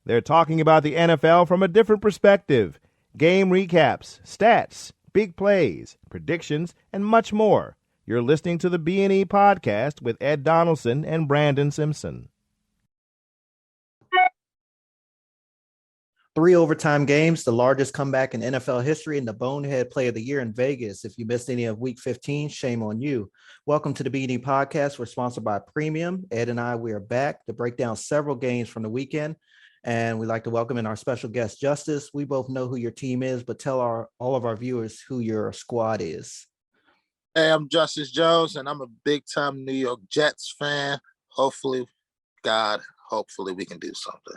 They're talking about the NFL from a different perspective. Game recaps, stats, big plays, predictions, and much more. You're listening to the B&E Podcast with Ed Donaldson and Brandon Simpson. 3 overtime games, the largest comeback in NFL history, and the bonehead play of the year in Vegas. If you missed any of Week 15, shame on you. Welcome to the B&E Podcast. We're sponsored by Premium. Ed and I, we are back to break down several games from the weekend. And we'd like to welcome in our special guest, Justice. We both know who your team is, but tell all of our viewers who your squad is. Hey, I'm Justice Jones, and I'm a big-time New York Jets fan. Hopefully we can do something.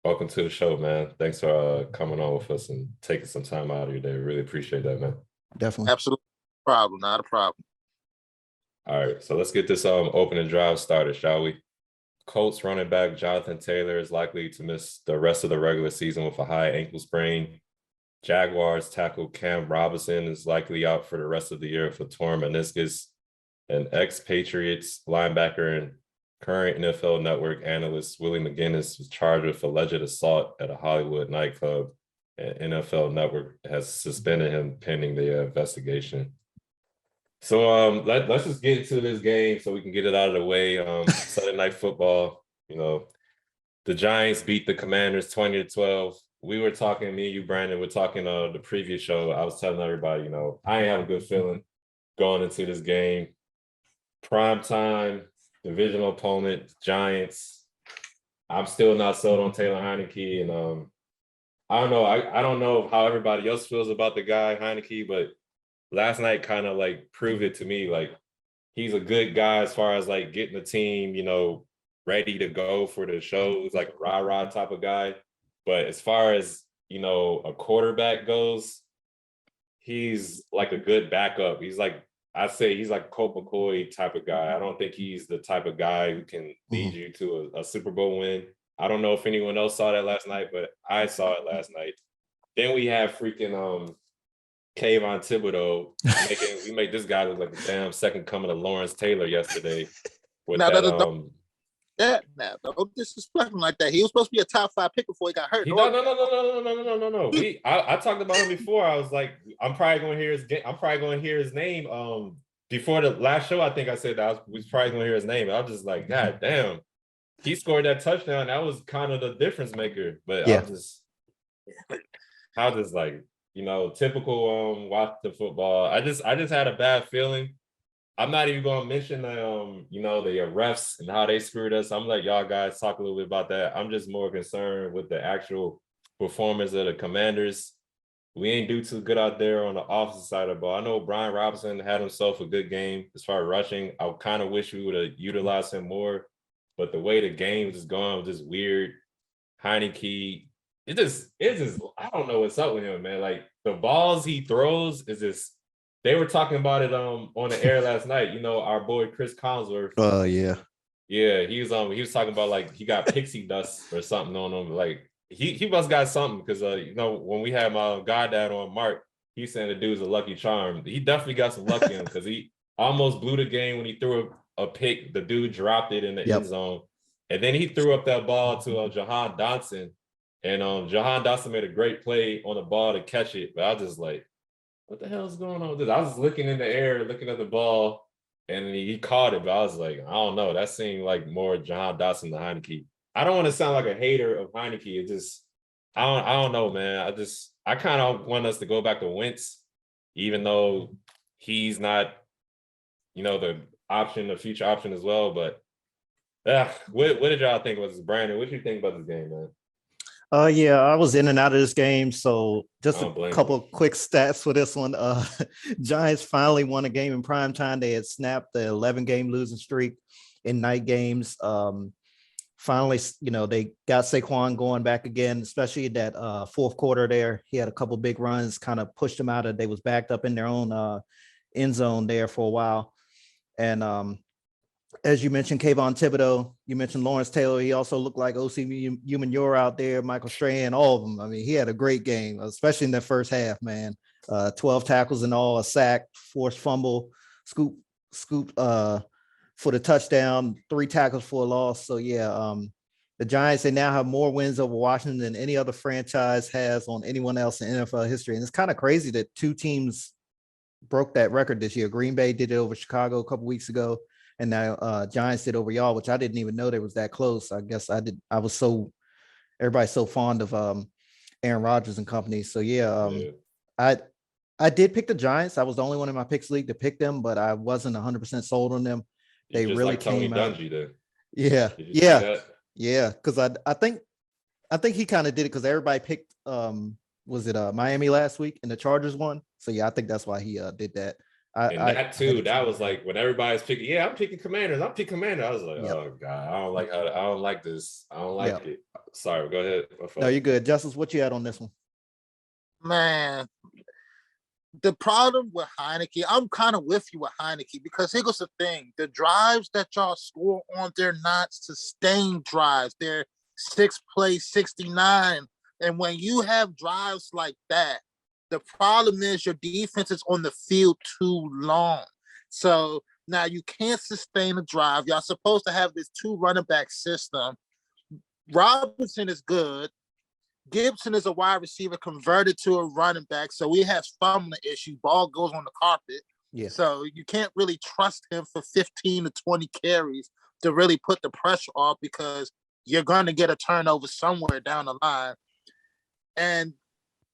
Welcome to the show, man. Thanks for coming on with us and taking some time out of your day. Really appreciate that, man. Definitely. Absolutely. Not a problem. All right, so let's get this opening drive started, shall we? Colts running back Jonathan Taylor is likely to miss the rest of the regular season with a high ankle sprain. Jaguars tackle Cam Robinson is likely out for the rest of the year for torn meniscus. And ex-Patriots linebacker and current NFL Network analyst Willie McGinnis was charged with alleged assault at a Hollywood nightclub. And NFL Network has suspended him pending the investigation. So let's just get into this game so we can get it out of the way. Sunday Night Football, the Giants beat the Commanders 20-12. We were talking, me and you, Brandon, we're talking the previous show. I was telling everybody, I ain't have a good feeling going into this game. Prime time, divisional opponent, Giants. I'm still not sold on Taylor Heineke, and I don't know. I don't know how everybody else feels about the guy Heineke, but last night kind of proved it to me. He's a good guy as far as getting the team, ready to go for the show. He's a rah-rah type of guy. But as far as, a quarterback goes, he's a good backup. He's I'd say he's Colt McCoy type of guy. I don't think he's the type of guy who can lead you to a Super Bowl win. I don't know if anyone else saw that last night, but I saw it last night. Then we have freaking Kayvon Thibodeau. We make this guy look like the damn second coming of Lawrence Taylor yesterday. Don't disrespect him like that. He was supposed to be a top 5 pick before he got hurt. No. I talked about him before. I was like, I'm probably going to hear his name. Before the last show, I think I said that I was probably going to hear his name. I was just like, God damn, he scored that touchdown. That was kind of the difference maker. But yeah. I was just like, typical watch the football. I just had a bad feeling. I'm not even going to mention the refs and how they screwed us. I'm like, y'all guys talk a little bit about that. I'm just more concerned with the actual performance of the Commanders. We ain't do too good out there on the offensive side of the ball. I know Brian Robinson had himself a good game as far as rushing. I kind of wish we would have utilized him more, but the way the game was going was just weird. Heineke, it's just I don't know what's up with him, man. The balls he throws is just. They were talking about it on the air last night. Our boy Chris Collinsworth. Yeah. Yeah, he was talking about he got pixie dust or something on him. He must got something because when we had my goddad on Mark, he saying the dude's a lucky charm. He definitely got some luck in him because he almost blew the game when he threw a pick. The dude dropped it in the end zone, and then he threw up that ball to Jahan Dotson, and Jahan Dotson made a great play on the ball to catch it. But I was just like, what the hell is going on with this? I was looking in the air, looking at the ball, and he caught it. But I was like, I don't know. That seemed like more Jahan Dotson than Heineke. I don't want to sound like a hater of Heineke. It just, I don't know, man. I kind of want us to go back to Wentz, even though he's not, the future option as well. But what did y'all think was Brandon? What did you think about this game, man? Yeah, I was in and out of this game. So just a couple of quick stats for this one. Giants finally won a game in prime time. They had snapped the 11-game losing streak in night games. Finally, they got Saquon going back again, especially that fourth quarter there. He had a couple big runs, kind of pushed them out of, they was backed up in their own end zone there for a while. And as you mentioned, Kayvon Thibodeau, you mentioned Lawrence Taylor. He also looked like O.C. Umenyiora out there, Michael Strahan, all of them. I mean, he had a great game, especially in that first half, man. 12 tackles and all, a sack, forced fumble, scoop for the touchdown, 3 tackles for a loss. So yeah, the Giants, they now have more wins over Washington than any other franchise has on anyone else in NFL history. And it's kind of crazy that 2 teams broke that record this year. Green Bay did it over Chicago a couple weeks ago, and now Giants did over y'all, which I didn't even know they was that close. I guess everybody's so fond of Aaron Rodgers and company. So yeah. I did pick the Giants. I was the only one in my picks league to pick them, but I wasn't 100% sold on them. They just really like Tony came out. Dungy then. Yeah. Because I think he kind of did it because everybody picked was it Miami last week and the Chargers won. So yeah, I think that's why he did that. That was like when everybody's picking. Yeah, I'm picking Commanders. I'm picking Commander. I was like, oh god, I don't like this. I don't like it. Sorry, go ahead. No, you're good. Justice, what you had on this one? Man, the problem with Heineke, I'm kind of with you with Heineke because here goes the thing. The drives that y'all score on, they're not sustained drives. They're 6 plays, 69. And when you have drives like that, the problem is your defense is on the field too long. So now you can't sustain a drive. Y'all supposed to have this 2 running back system. Robinson is good. Gibson is a wide receiver converted to a running back, so we have fumbling issue. Ball goes on the carpet. Yeah. So you can't really trust him for 15 to 20 carries to really put the pressure off because you're going to get a turnover somewhere down the line. And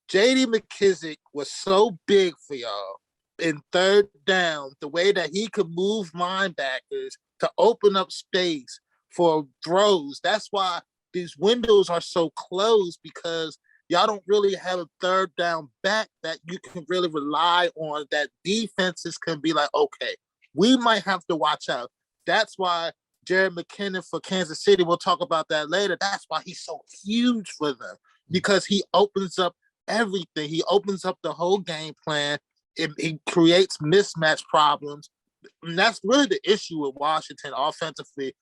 J.D. McKissick was so big for y'all in third down, the way that he could move linebackers to open up space for throws. That's why these windows are so closed because y'all don't really have a third down back that you can really rely on, that defenses can be like, okay, we might have to watch out. That's why Jared McKinnon for Kansas City, we'll talk about that later. That's why he's so huge for them because he opens up everything. He opens up the whole game plan. He creates mismatch problems. And that's really the issue with Washington offensively.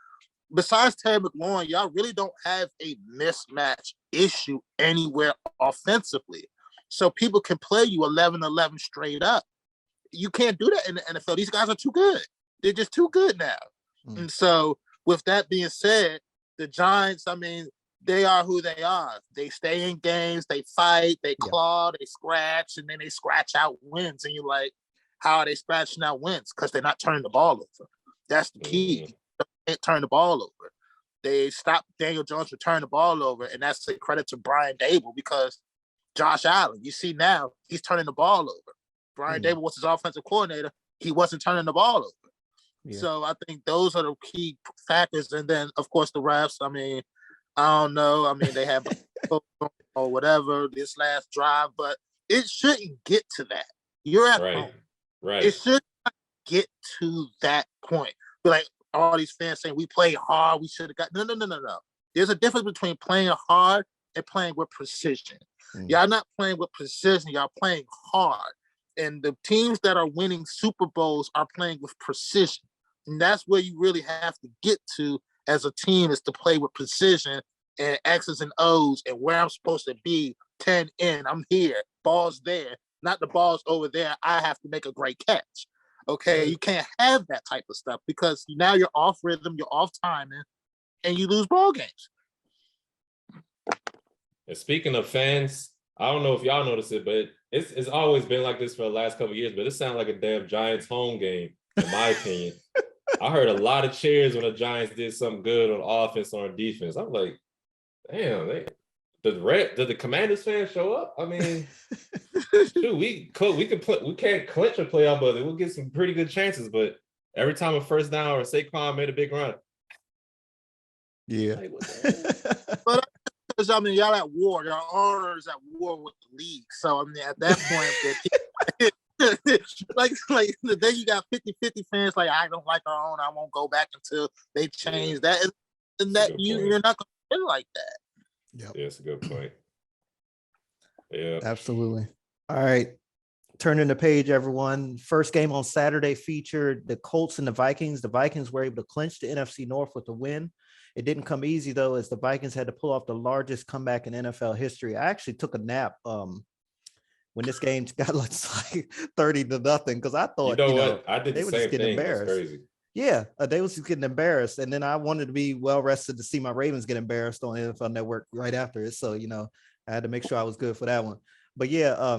Besides Terry McLaurin, y'all really don't have a mismatch issue anywhere offensively. So people can play you 11-11 straight up. You can't do that in the NFL. These guys are too good. They're just too good now. And so with that being said, the Giants, I mean, they are who they are. They stay in games, they fight, they claw, they scratch, and then they scratch out wins. And you're like, how are they scratching out wins? Because they're not turning the ball over. That's the key. They can't turn the ball over. They stopped Daniel Jones from turning the ball over, and that's a credit to Brian Dable because Josh Allen, you see now, he's turning the ball over. Brian Dable was his offensive coordinator. He wasn't turning the ball over. Yeah. So I think those are the key factors. And then, of course, the refs, I mean, I don't know. I mean, they have or whatever this last drive, but it shouldn't get to that. You're at home. Right. It should not get to that point. But like all these fans saying we played hard, we should have got no. There's a difference between playing hard and playing with precision. Y'all not playing with precision, y'all playing hard. And the teams that are winning Super Bowls are playing with precision. And that's where you really have to get to as a team, is to play with precision and X's and O's and where I'm supposed to be. 10 in, I'm here, ball's there, not the ball's over there, I have to make a great catch. Okay, you can't have that type of stuff because now you're off rhythm, you're off timing, and you lose ball games. And speaking of fans, I don't know if y'all noticed it, but it's always been like this for the last couple of years, but it sounded like a damn Giants home game, in my opinion. I heard a lot of cheers when the Giants did something good on offense or on defense. I'm like, damn, did the Commanders fans show up? I mean, shoot, we can't clinch a playoff, but we'll get some pretty good chances. But every time a first down or Saquon made a big run, yeah. But I mean, y'all at war. Y'all owners at war with the league. So I mean, at that point, like the day you got 50-50 fans, like I don't like our own. I won't go back until they change that, and that you're not going to feel like that. Yep. Yeah, it's a good point. Yeah, absolutely. All right, turning the page, everyone. First game on Saturday featured the Colts and the Vikings. The Vikings were able to clinch the NFC North with a win. It didn't come easy though, as the Vikings had to pull off the largest comeback in NFL history. I actually took a nap when this game got like 30-0 because I thought, what? I did they the were same just getting thing. embarrassed. That's crazy. Yeah, they was getting embarrassed, and then I wanted to be well rested to see my Ravens get embarrassed on NFL Network right after it. So I had to make sure I was good for that one. But yeah,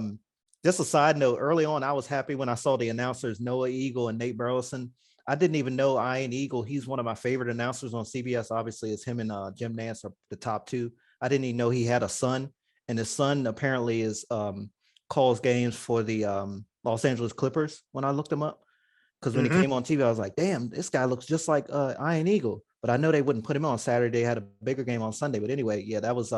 just a side note. Early on, I was happy when I saw the announcers Noah Eagle and Nate Burleson. I didn't even know Ian Eagle. He's one of my favorite announcers on CBS. Obviously, it's him and Jim Nance are the top two. I didn't even know he had a son, and his son apparently is calls games for the Los Angeles Clippers. When I looked him up. Because when he came on TV, I was like, damn, this guy looks just like Ian Eagle. But I know they wouldn't put him on Saturday. They had a bigger game on Sunday. But anyway, yeah, that was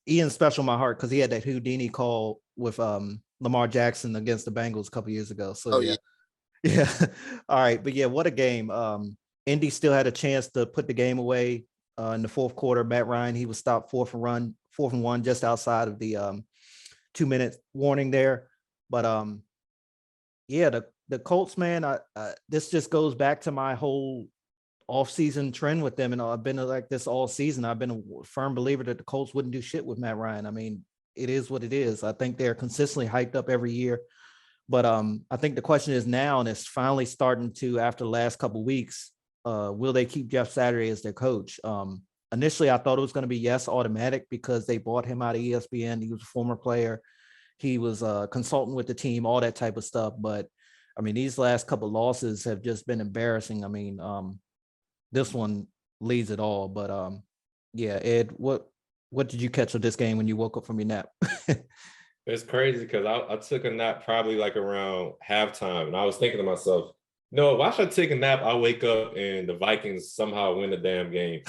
Ian's special in my heart because he had that Houdini call with Lamar Jackson against the Bengals a couple years ago. So yeah. All right. But yeah, what a game. Indy still had a chance to put the game away in the fourth quarter. Matt Ryan, he was stopped 4th and 1, just outside of the 2-minute warning there. But yeah, the Colts, man, this just goes back to my whole off-season trend with them. And I've been like this all season. I've been a firm believer that the Colts wouldn't do shit with Matt Ryan. I mean, it is what it is. I think they're consistently hyped up every year. But I think the question is now, and it's finally starting to, after the last couple of weeks, will they keep Jeff Saturday as their coach? Initially, I thought it was going to be yes, automatic, because they bought him out of ESPN. He was a former player. He was a consultant with the team, all that type of stuff. But I mean, these last couple of losses have just been embarrassing. I mean, this one leads it all. But yeah, Ed, what did you catch of this game when you woke up from your nap? It's crazy because I took a nap probably like around halftime, and I was thinking to myself, no, why should I take a nap? I wake up and the Vikings somehow win the damn game.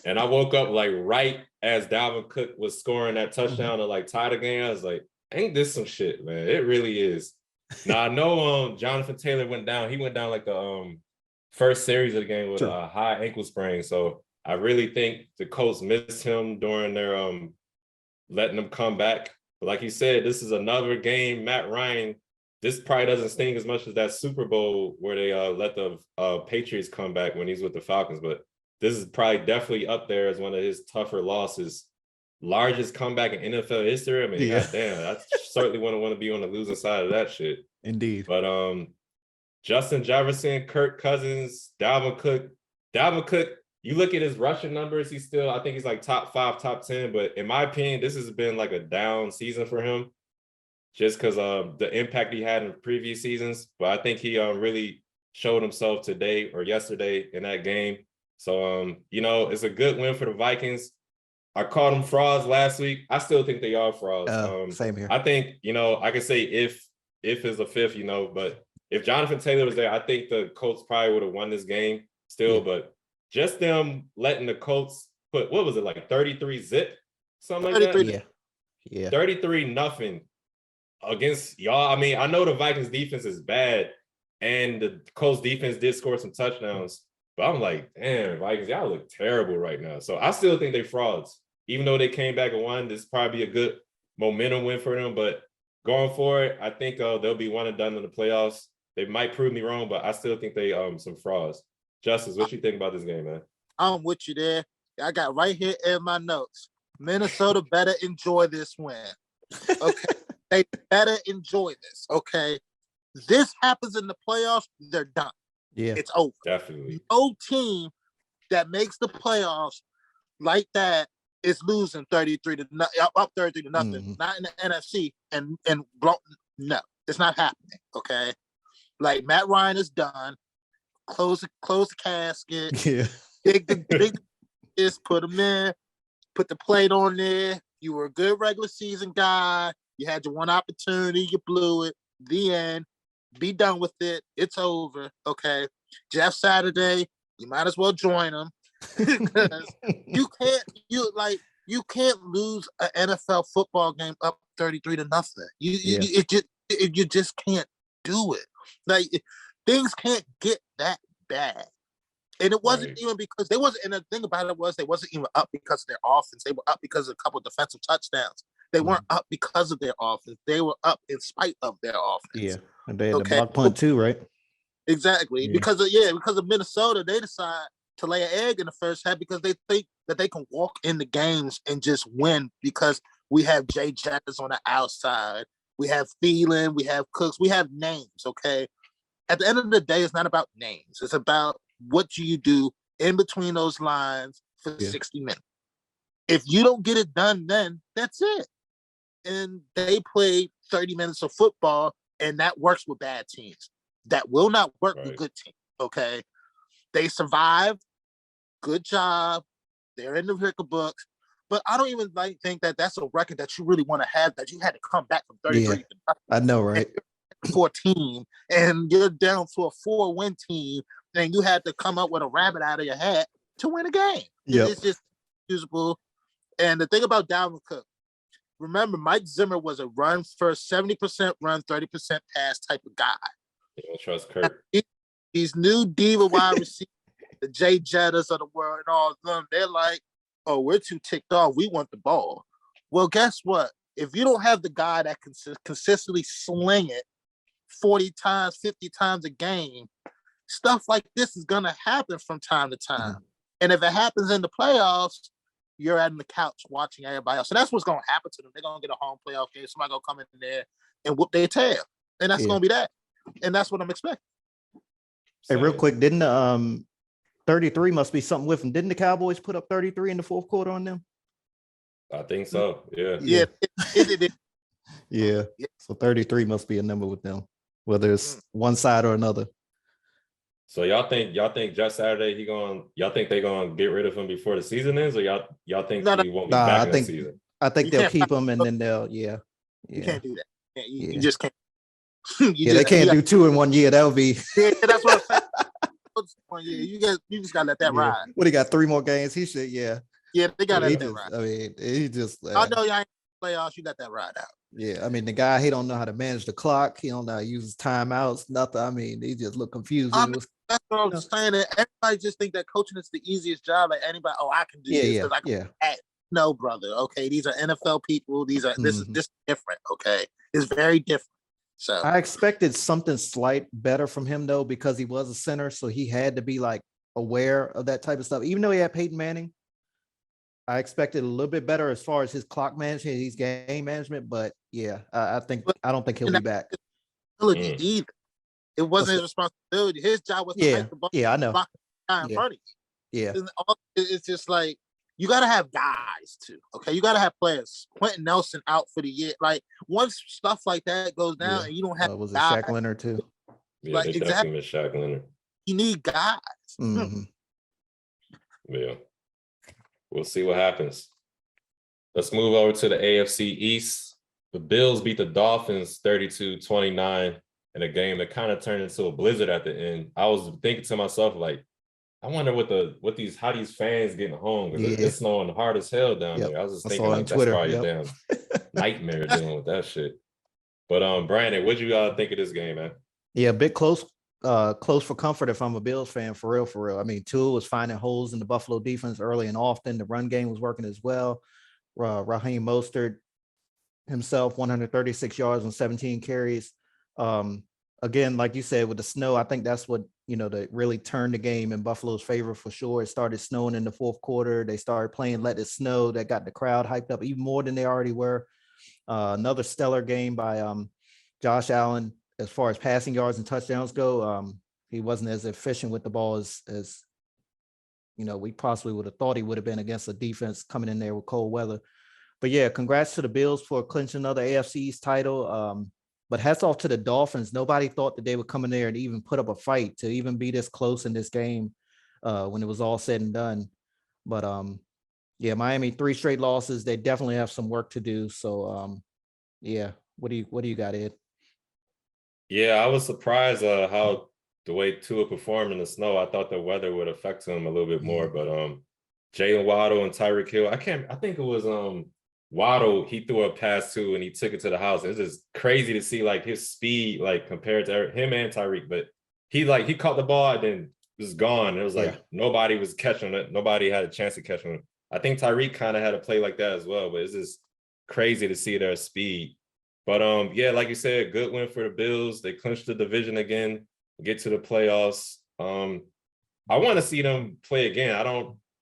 And I woke up like right as Dalvin Cook was scoring that touchdown to like tie the game. I was like, ain't this some shit, man? It really is. Now I know Jonathan Taylor went down. He went down like the first series of the game with a high ankle sprain. So I really think the Colts missed him during their letting him come back. But like you said, this is another game. Matt Ryan, this probably doesn't sting as much as that Super Bowl where they let the Patriots come back when he's with the Falcons. But this is probably definitely up there as one of his tougher losses. Largest comeback in NFL history. I mean, goddamn, I certainly wouldn't want to be on the losing side of that shit. Indeed. But Justin Jefferson, Kirk Cousins, Dalvin Cook, you look at his rushing numbers, I think he's like top 5, top 10. But in my opinion, this has been like a down season for him just because of the impact he had in previous seasons. But I think he really showed himself today or yesterday in that game. So, it's a good win for the Vikings. I called them frauds last week. I still think they are frauds. Same here. I think, I can say if is a fifth, but if Jonathan Taylor was there, I think the Colts probably would have won this game still. Yeah. But just them letting the Colts put, what was it, like 33 zip? Something like that? Yeah. 33-0 against y'all. I mean, I know the Vikings defense is bad and the Colts defense did score some touchdowns. But I'm like, damn, Vikings, y'all look terrible right now. So I still think they frauds. Even though they came back and won, this is probably a good momentum win for them. But going forward, I think they'll be one and done in the playoffs. They might prove me wrong, but I still think they some frauds. Justice, what you think about this game, man? I'm with you there. I got right here in my notes. Minnesota better enjoy this win. Okay. They better enjoy this. Okay. This happens in the playoffs, they're done. Yeah, it's over. Definitely. No team that makes the playoffs like that is losing 33 to up 33 to nothing. Mm-hmm. Not in the NFC and no, it's not happening. Okay, like Matt Ryan is done. Close the casket. Yeah, big just put him in. Put the plate on there. You were a good regular season guy. You had your one opportunity. You blew it. The end. Be done with it. It's over. Okay. Jeff Saturday, you might as well join him. Because you can't lose an NFL football game up 33 to nothing. You just can't do it. Like things can't get that bad. And it wasn't even because they wasn't, and the thing about it was they wasn't even up because of their offense. They were up because of a couple of defensive touchdowns. They weren't up because of their offense. They were up in spite of their offense. Yeah. And they had the block punt too, right? Exactly. Yeah. Because of Minnesota, they decide to lay an egg in the first half because they think that they can walk in the games and just win because we have Jay Jettis on the outside. We have Thielen, we have Cooks, we have names, okay? at the end of the day, it's not about names. It's about what do you do in between those lines for 60 minutes. If you don't get it done, then that's it. And they played 30 minutes of football, and that works with bad teams. That will not work with good teams, okay? They survived. Good job. They're in the record books. But I don't even think that that's a record that you really want to have, that you had to come back from 33. Yeah, I know, right? 14, and you're down to a 4-win team, and you had to come up with a rabbit out of your hat to win a game. It's just usable. And the thing about Dalvin Cook, remember, Mike Zimmer was a run first, 70% run, 30% pass type of guy. You don't trust Kirk. These new diva wide receivers, the Jay Jettas of the world and all of them, they're like, oh, we're too ticked off. We want the ball. Well, guess what? If you don't have the guy that can consistently sling it 40 times, 50 times a game, stuff like this is going to happen from time to time. And if it happens in the playoffs, you're at the couch watching everybody else. So that's what's going to happen to them. They're going to get a home playoff game. Somebody going to come in there and whoop their tail. And that's going to be that. And that's what I'm expecting. Hey, real quick, didn't 33 must be something with them? Didn't the Cowboys put up 33 in the fourth quarter on them? I think so. Yeah. Yeah. So 33 must be a number with them, whether it's one side or another. So y'all think just Saturday y'all think they're gonna get rid of him before the season ends, or y'all think he won't be back in the season? I think they'll keep him, and then they'll You can't do that. You just can't. They can't do 2 in 1 year. That would be. Yeah, that's what I'm saying. 1 year, you just gotta let that ride. What, he got 3 more games? He should, Yeah, they gotta let that ride. I mean, he just. I know y'all ain't playoffs. You let that ride out. Yeah, I mean, the guy, he don't know how to manage the clock. He don't know how to use his timeouts. Nothing. I mean, he just look confused. That's what I'm saying. Everybody just think that coaching is the easiest job. Like anybody, I can do this because I can. No, brother. Okay, these are NFL people. This is different. Okay, it's very different. So I expected something slight better from him though, because he was a center, so he had to be like aware of that type of stuff. Even though he had Peyton Manning, I expected a little bit better as far as his clock management, his game management. But I don't think he'll be back. Either. It wasn't his responsibility. His job was to make the ball. Yeah, I know. In front of you. Yeah. It's just like you got to have guys too. Okay, you got to have players. Quentin Nelson out for the year. Like once stuff like that goes down, and you don't have was it Shaq Leonard too? Yeah, like exactly. Shaq Leonard. You need guys. Yeah, we'll see what happens. Let's move over to the AFC East. The Bills beat the Dolphins 32-29 in a game that kind of turned into a blizzard at the end. I was thinking to myself, like, I wonder how these fans getting home, because it's snowing hard as hell down there. I was just thinking, like, that's probably a damn nightmare dealing with that shit. But Brandon, what'd you think of this game, man? Yeah, a bit close for comfort if I'm a Bills fan, for real. I mean, Tua was finding holes in the Buffalo defense early and often. The run game was working as well. Raheem Mostert himself, 136 yards on 17 carries. Again, like you said, with the snow, I think that's what, that really turned the game in Buffalo's favor for sure. It started snowing in the fourth quarter. They started playing Let It Snow. That got the crowd hyped up even more than they already were. Another stellar game by Josh Allen as far as passing yards and touchdowns go. He wasn't as efficient with the ball as we possibly would have thought he would have been against a defense coming in there with cold weather. But yeah, congrats to the Bills for clinching another AFC East title. But hats off to the Dolphins. Nobody thought that they would come in there and even put up a fight to even be this close in this game when it was all said and done. But Miami, 3 straight losses. They definitely have some work to do. So what do you got, Ed? Yeah, I was surprised how the way Tua performed in the snow. I thought the weather would affect him a little bit more. But Jalen Waddle and Tyreek Hill, I think it was Waddle, he threw a pass to and he took it to the house. It's just crazy to see like his speed, like compared to him and Tyreek. But he caught the ball and then was gone. It was like nobody was catching it. Nobody had a chance to catch it. I think Tyreek kind of had a play like that as well. But it's just crazy to see their speed. But like you said, good win for the Bills. They clinched the division again, get to the playoffs. I want to see them play again.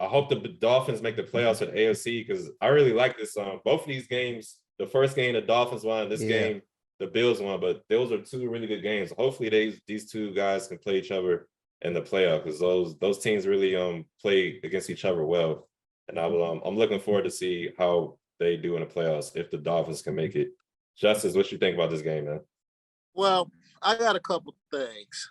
I hope the Dolphins make the playoffs at AFC because I really like this. Both of these games, the first game the Dolphins won, this game the Bills won, but those are two really good games. Hopefully these two guys can play each other in the playoff, because those teams really play against each other well. And I'm looking forward to see how they do in the playoffs if the Dolphins can make it. Justice, what you think about this game, man? Well, I got a couple things.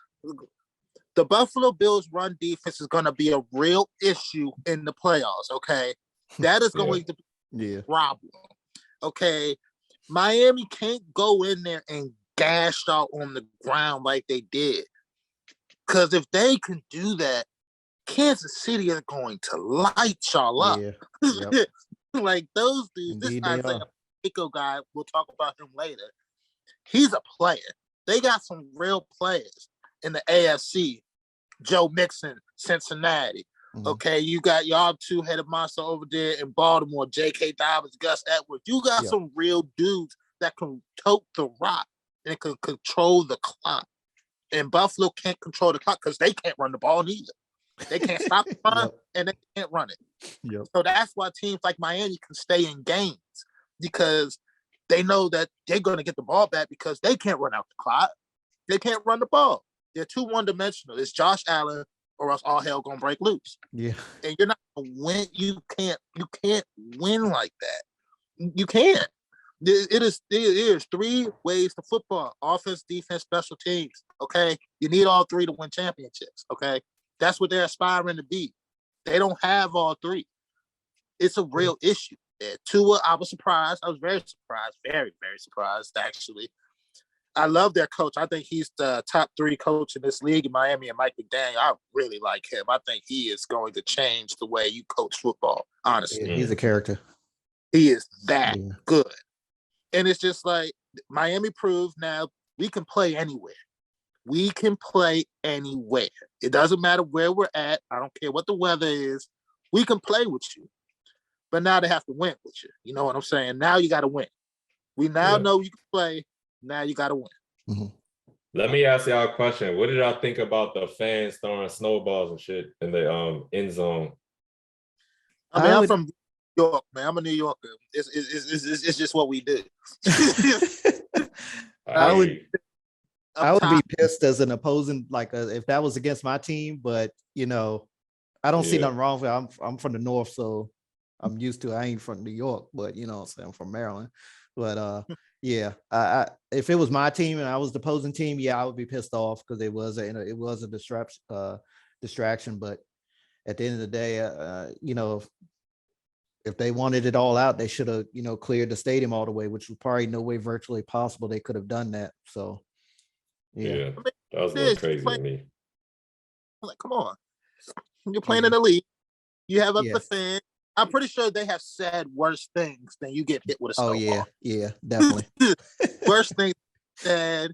The Buffalo Bills run defense is going to be a real issue in the playoffs, okay? That is going to be a problem, okay? Miami can't go in there and gash out on the ground like they did. Because if they can do that, Kansas City is going to light y'all up. Yeah. Yep. Like those dudes, Indeed, this Isaiah Pacheco guy, we'll talk about him later. He's a player. They got some real players in the AFC. Joe Mixon, Cincinnati. Mm-hmm. Okay, you got y'all two-headed monster over there in Baltimore, J.K. Dobbins, Gus Edwards. You got some real dudes that can tote the rock and can control the clock. And Buffalo can't control the clock because they can't run the ball neither. They can't stop the run and they can't run it. Yep. So that's why teams like Miami can stay in games, because they know that they're going to get the ball back because they can't run out the clock. They can't run the ball. They're too one-dimensional. It's Josh Allen or else all hell going to break loose. Yeah. And you're not going to win. You can't win like that. You can't. It is three ways to football: offense, defense, special teams. Okay, you need all three to win championships. Okay, that's what they're aspiring to be. They don't have all three. It's a real issue. Tua, I was surprised. I was very surprised. Very, very surprised, actually. I love their coach. I think he's the top 3 coach in this league in Miami, and Mike McDaniel. I really like him. I think he is going to change the way you coach football, honestly. Yeah, he's a character. He is that good. And it's just like Miami proved now we can play anywhere. We can play anywhere. It doesn't matter where we're at. I don't care what the weather is. We can play with you. But now they have to win with you. You know what I'm saying? Now you got to win. We now know you can play. Now you got to win. Mm-hmm. Let me ask y'all a question. What did y'all think about the fans throwing snowballs and shit in the end zone? I mean, I'm from New York, man. I'm a New Yorker. It's just what we do. I would be pissed as an opposing, if that was against my team, but I don't see nothing wrong with it. I'm from the North, so I'm used to it. I ain't from New York, but I'm from Maryland. But if it was my team and I was the opposing team, I would be pissed off because it was a distraction. But at the end of the day, if they wanted it all out, they should have, cleared the stadium all the way, which was probably no way virtually possible they could have done that. So, that was a little crazy to me. Like, come on, you're playing in the league. You have other fans. I'm pretty sure they have said worse things than you get hit with a snowball. Oh yeah, definitely. Worse things said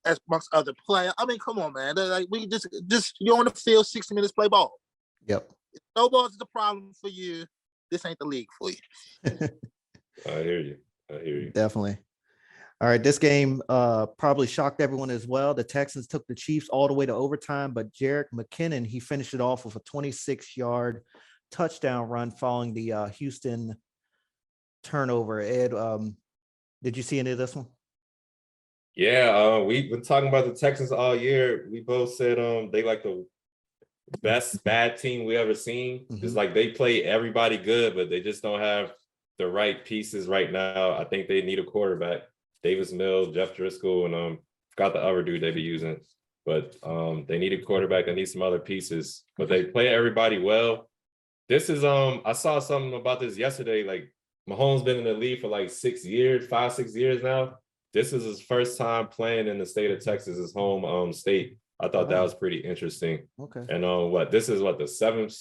as amongst other players. I mean, come on, man. Like, we just you're on the field 60 minutes, play ball. Yep. If snowballs is the problem for you, this ain't the league for you. I hear you. Definitely. All right, this game probably shocked everyone as well. The Texans took the Chiefs all the way to overtime, but Jerick McKinnon, he finished it off with a 26-yard touchdown run following the Houston turnover. Ed, did you see any of this one? Yeah, we've been talking about the Texans all year. We both said they like the best bad team we ever seen. Mm-hmm. It's like they play everybody good, but they just don't have the right pieces right now. I think they need a quarterback. Davis Mills, Jeff Driscoll, and got the other dude they be using. But they need a quarterback. They need some other pieces. But they play everybody well. This is I saw something about this yesterday. Like, Mahomes been in the league for like 6 years, 5-6 years now. This is his first time playing in the state of Texas, his home state. I thought that was pretty interesting. Okay. And this is the 6th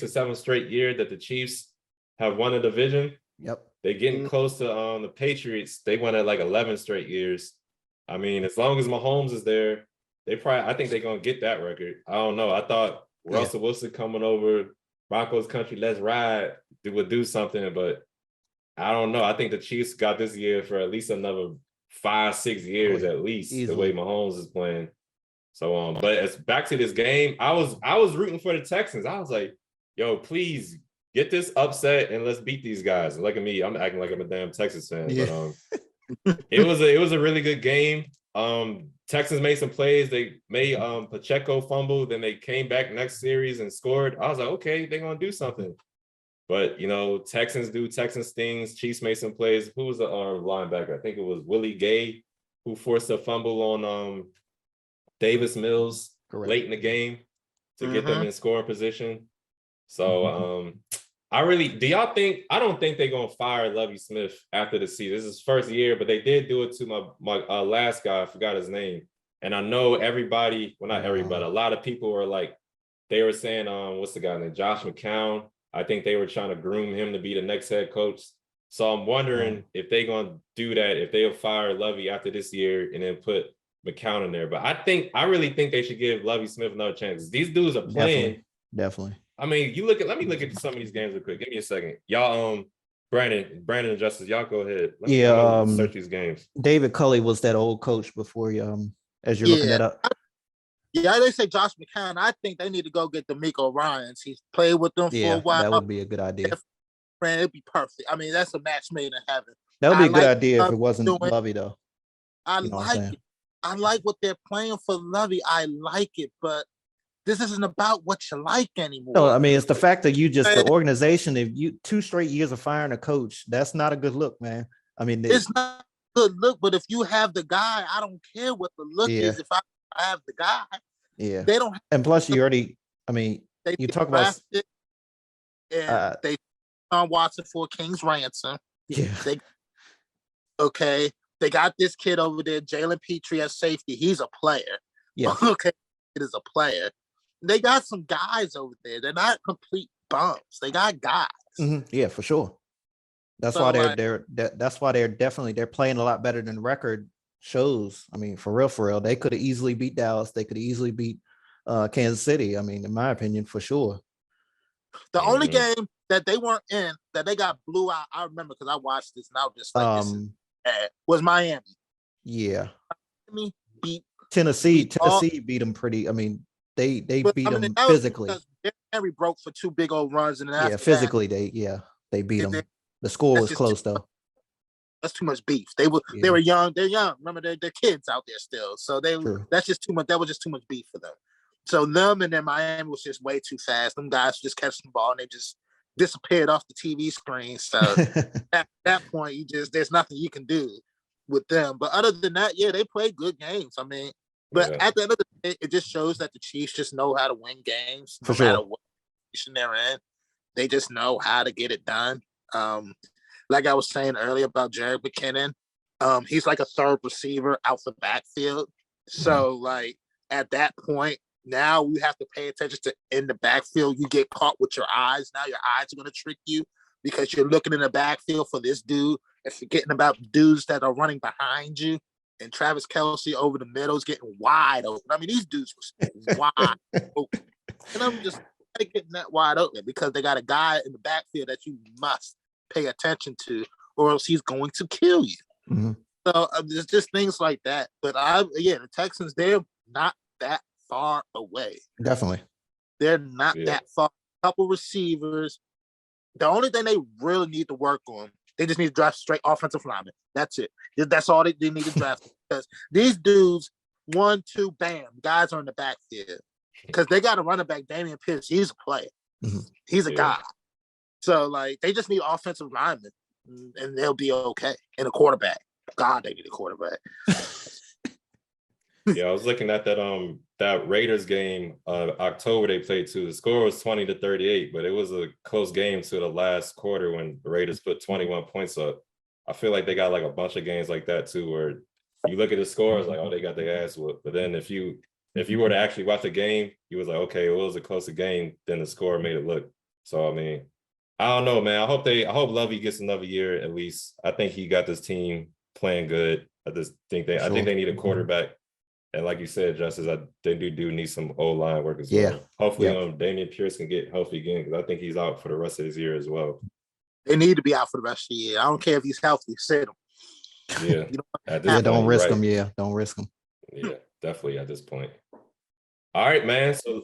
or 7th straight year that the Chiefs have won a division. Yep. They're getting close to the Patriots. They won it like 11 straight years. I mean, as long as Mahomes is there, I think they're gonna get that record. I don't know. I thought Russell Wilson coming over Broncos country, let's ride, would do something, but I don't know. I think the Chiefs got this year for at least another 5-6 years at least, easily. The way Mahomes is playing. So, but it's back to this game. I was rooting for the Texans. I was like, yo, please get this upset and let's beat these guys. Look at me, I'm acting like I'm a damn Texas fan. Yeah. But It was a really good game. Texans made some plays. They made Pacheco fumble, then they came back next series and scored. I was like, okay, they're gonna do something. But Texans do Texans things. Chiefs made some plays. Who was the linebacker? I think it was Willie Gay who forced a fumble on Davis Mills late in the game to get them in scoring position. So do y'all think, I don't think they're gonna fire Lovie Smith after the season. This is his first year, but they did do it to my last guy, I forgot his name. And I know everybody, well, not everybody, a lot of people were like, they were saying, what's the guy named Josh McCown? I think they were trying to groom him to be the next head coach. So I'm wondering if they're gonna do that, if they'll fire Lovie after this year and then put McCown in there. But I really think they should give Lovie Smith another chance. These dudes are playing. Definitely. I mean, let me look at some of these games real quick. Give me a second. Y'all, Brandon and Justice, y'all go ahead. Let me search these games. David Culley was that old coach before as you're looking that up. Yeah, they say Josh McCown. I think they need to go get DeMeco Ryans. He's played with them for a while. That would be a good idea. Man, it'd be perfect. I mean, that's a match made in heaven. That would be a good idea if it wasn't Lovie, though. I like what they're playing for Lovie. I like it, but this isn't about what you like anymore. No, I mean, it's the fact that the organization, if you 2 straight years of firing a coach, that's not a good look, man. I mean, it's not a good look, but if you have the guy, I don't care what the look is. If I have the guy, they don't. And plus, you already, I mean, you talk about it, and they Sean Watson for King's ransom. Yeah. They got this kid over there, Jalen Petrie at safety. He's a player. Yeah. Okay, it is a player. They got some guys over there. They're not complete bums. They got guys. Mm-hmm. Yeah, for sure. That's why that's why they're playing a lot better than the record shows. I mean, for real, they could have easily beat Dallas. They could have easily beat Kansas City. I mean, in my opinion, for sure. The only game that they weren't in that they got blew out, I remember because I watched this and I was just like, this is bad, was Miami. Yeah. Miami beat Tennessee beat them pretty. I mean, they beat them physically. Henry broke for 2 big old runs, and then physically they beat them. The score was close though. That's too much beef. They were young. They're young. Remember, they're kids out there still. So that's just too much. That was just too much beef for them. So them and then Miami was just way too fast. Them guys just catch the ball and they just disappeared off the TV screen. So at that point, there's nothing you can do with them. But other than that, they played good games. I mean, but at the end of the day, it just shows that the Chiefs just know how to win games no matter what position they're in. They just know how to get it done. Like I was saying earlier about Jerick McKinnon, he's like a third receiver out the backfield. So like at that point, now we have to pay attention to in the backfield. You get caught with your eyes. Now your eyes are going to trick you because you're looking in the backfield for this dude and forgetting about dudes that are running behind you. And Travis Kelce over the middle is getting wide open. I mean, these dudes were wide open. And I'm just getting that wide open because they got a guy in the backfield that you must pay attention to or else he's going to kill you. Mm-hmm. So there's just things like that. But the Texans, they're not that far away. Definitely. They're not that far. A couple receivers. The only thing they really need to work on, they just need to draft straight offensive linemen. That's it. That's all they need to draft. Because these dudes, 1, 2, bam, guys are in the backfield. Because they got a running back, Damian Pierce. He's a player. Mm-hmm. He's a guy. So, like, they just need offensive linemen, and they'll be okay. And a quarterback. God, they need a quarterback. I was looking at that Raiders game October they played too. The score was 20-38, but it was a close game to the last quarter when the Raiders put 21 points up. I feel like they got like a bunch of games like that too, where you look at the scores like, oh, they got their ass whooped. But then if you were to actually watch the game, you was like, okay, it was a closer game than the score made it look. So I mean, I don't know, man. I hope Lovie gets another year at least. I think he got this team playing good. I think they need a quarterback. And like you said, Justice, they do need some O-line work as well. Hopefully, Damian Pierce can get healthy again because I think he's out for the rest of this year as well. They need to be out for the rest of the year. I don't care if he's healthy. Sit him. Yeah. Don't risk him. Yeah, don't risk him. Yeah, definitely at this point. All right, man. So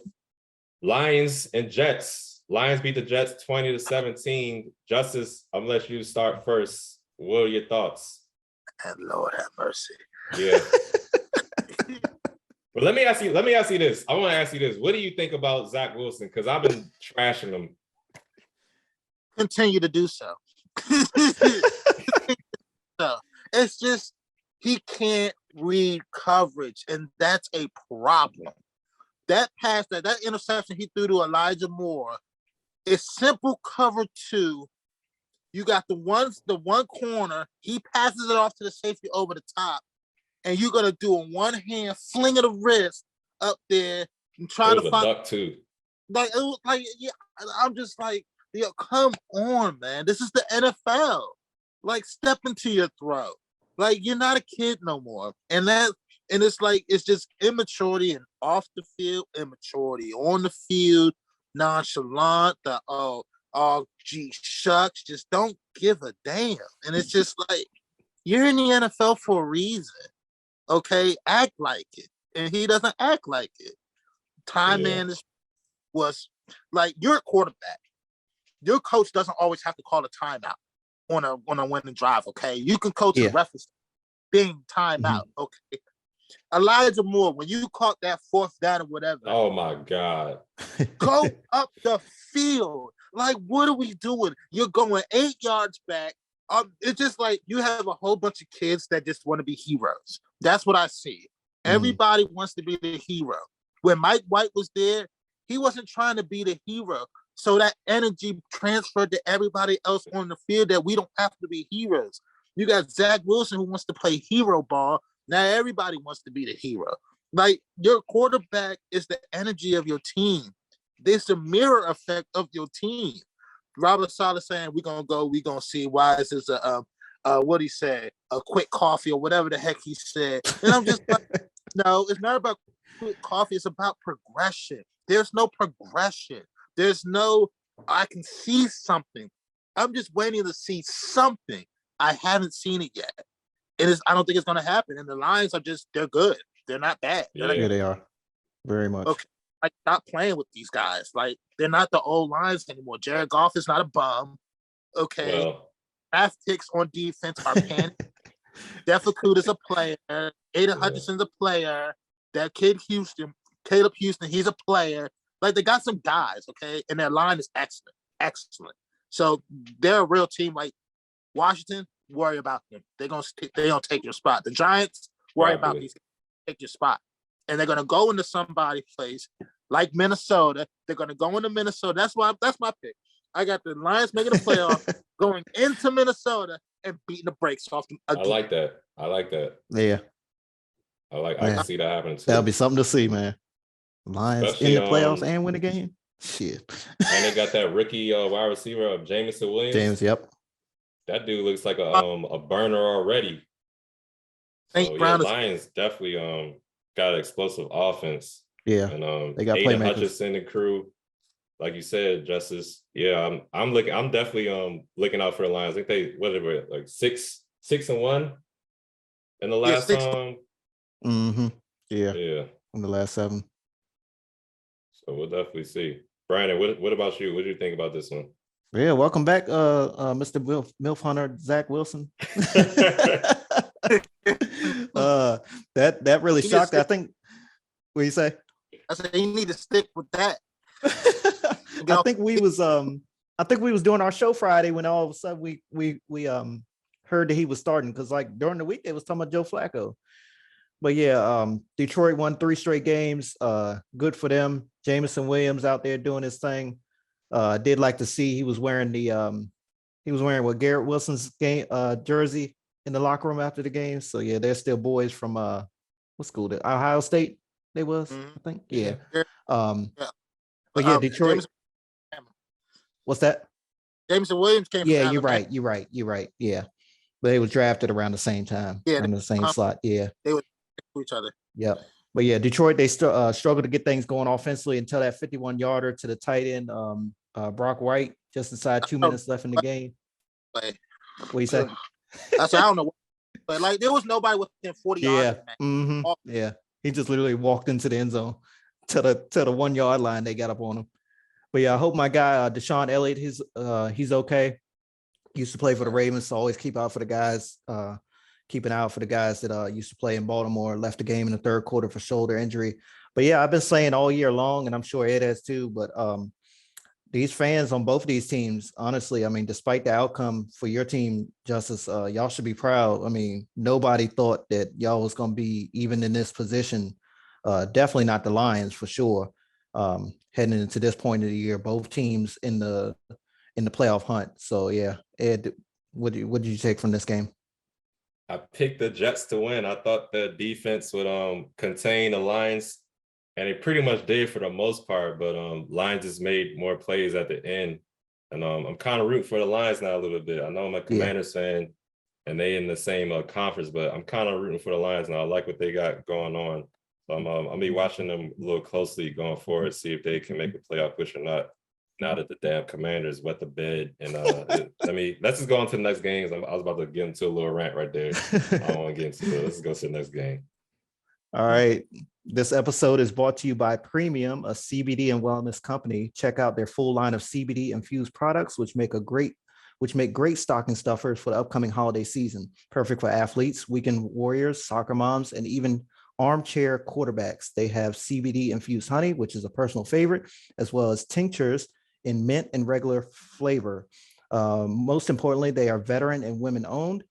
Lions and Jets. Lions beat the Jets 20-17. Justice, I'm gonna let you start first. What are your thoughts? And Lord have mercy. Yeah. But let me ask you this. I want to ask you this. What do you think about Zach Wilson? Because I've been trashing him. Continue to do so. So it's just he can't read coverage, and that's a problem. That pass, that interception he threw to Elijah Moore is simple cover 2. You got the one corner, he passes it off to the safety over the top, and you're gonna do a one hand fling of the wrist up there and try to find duck too. I'm just like, yo, come on, man. This is the NFL. Like, step into your throw. Like, you're not a kid no more. And it's like, it's just immaturity and off the field immaturity. On the field, nonchalant, gee shucks, just don't give a damn. And it's just like, you're in the NFL for a reason. Okay, act like it. And he doesn't act like it. Was like, you're a quarterback. Your coach doesn't always have to call a timeout on a winning drive. Okay, you can coach the reference being timeout. Okay, Elijah Moore, when you caught that 4th down or whatever, oh my God, go up the field. Like, what are we doing? You're going 8 yards back. It's just like you have a whole bunch of kids that just want to be heroes. That's what I see. Everybody wants to be the hero. When Mike White was there, he wasn't trying to be the hero. So that energy transferred to everybody else on the field that we don't have to be heroes. You got Zach Wilson who wants to play hero ball. Now everybody wants to be the hero. Like, your quarterback is the energy of your team. There's a mirror effect of your team. Robert Saleh saying, we're going to see why is this what he said, a quick coffee or whatever the heck he said. And I'm just like, no, it's not about quick coffee. It's about progression. There's no progression. There's no, I can see something. I'm just waiting to see something. I haven't seen it yet. I don't think it's going to happen. And the Lions are they're good. They're not bad. Yeah, they are. Very much. Okay. Like, stop playing with these guys. Like, they're not the old Lions anymore. Jared Goff is not a bum. Okay. Well, Draft picks on defense are panic. Defakut is a player. Aiden Hutchinson's a player. That kid Caleb Houston, he's a player. Like, they got some guys, okay? And their line is excellent. Excellent. So they're a real team. Like, Washington, worry about them. They're gonna take your spot. The Giants, worry about these guys. Take your spot. And they're gonna go into somebody's place like Minnesota. They're gonna go into Minnesota. That's my pick. I got the Lions making the playoff, going into Minnesota and beating the brakes off them again. I like that. Yeah. I can see that happening too. That'll be something to see, man. Lions especially in the playoffs and win a game. Shit. And they got that rookie wide receiver, Jameson Williams. Yep. That dude looks like a burner already. So, Lions definitely got an explosive offense. Yeah. And they got Aiden playmakers. Hutchinson and crew. Like you said, Justice. Yeah, I'm definitely looking out for the Lions. I think they like 6-1 in the last Yeah. In the last 7. So we'll definitely see. Brandon, what about you? What do you think about this one? Yeah, welcome back, Mr. Milf Hunter, Zach Wilson. That really shocked. I think. What do you say? I said you need to stick with that. I think we was doing our show Friday when all of a sudden we heard that he was starting, because like during the week they was talking about Joe Flacco. But yeah, Detroit won 3 straight games. Good for them. Jameson Williams out there doing his thing. Did like to see he was wearing Garrett Wilson's game jersey in the locker room after the game. So yeah, they're still boys from what school? Ohio State. They was, I think. Yeah. But yeah, Detroit. What's that? Jameson Williams came. Yeah, you're right. Yeah, but they was drafted around the same time. Yeah, in the same slot. Yeah, they would to each other. Yep. But yeah, Detroit, they still struggled to get things going offensively until that 51-yarder to the tight end, Brock White, just inside 2 minutes left in the game. What do you say? I don't know. But like, there was nobody within 40 yards. Yeah. He just literally walked into the end zone to the 1 yard line. They got up on him. But yeah, I hope my guy Deshaun Elliott, he's okay. Used to play for the Ravens, so always keep out for the guys. keep an eye out for the guys that used to play in Baltimore, left the game in the third quarter for shoulder injury. But yeah, I've been saying all year long, and I'm sure Ed has too, but these fans on both of these teams, honestly, I mean, despite the outcome for your team, Justice, y'all should be proud. I mean, nobody thought that y'all was going to be even in this position. Definitely not the Lions for sure. Heading into this point of the year, both teams in the playoff hunt. So yeah, Ed, what did you take from this game? I picked the Jets to win. I thought the defense would contain the Lions, and it pretty much did for the most part. But Lions just made more plays at the end, and I'm kind of rooting for the Lions now a little bit. I know I'm a Commanders fan, and they in the same conference, but I'm kind of rooting for the Lions now. I like what they got going on. So I'll be watching them a little closely going forward, see if they can make a playoff push or not. Now that the damn Commanders wet the bed, and let's just go on to the next games. I was about to get into a little rant right there. I don't want to get into it. Let's go to the next game. All right. This episode is brought to you by Premium, a CBD and wellness company. Check out their full line of CBD infused products, which make great stocking stuffers for the upcoming holiday season. Perfect for athletes, weekend warriors, soccer moms, and even armchair quarterbacks. They have CBD infused honey, which is a personal favorite, as well as tinctures in mint and regular flavor. Most importantly, they are veteran and women owned.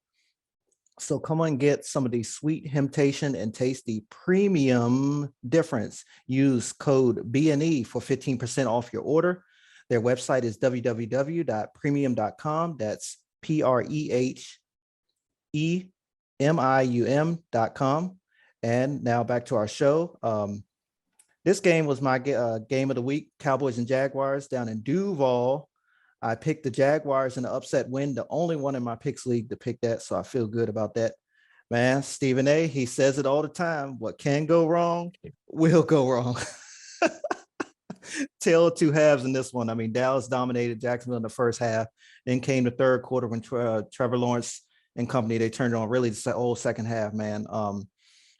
So come on and get some of these sweet temptation and tasty premium difference. Use code BNE for 15% off your order. Their website is www.premium.com. That's PREHEMIUM.com. And now back to our show. This game was my game of the week, Cowboys and Jaguars down in Duval. I picked the Jaguars in the upset win, the only one in my picks league to pick that, so I feel good about that. Man, Stephen A., he says it all the time. What can go wrong will go wrong. Tale of two halves in this one. I mean, Dallas dominated Jacksonville in the first half, then came the third quarter when Trevor Lawrence and company, they turned on really the whole second half, man.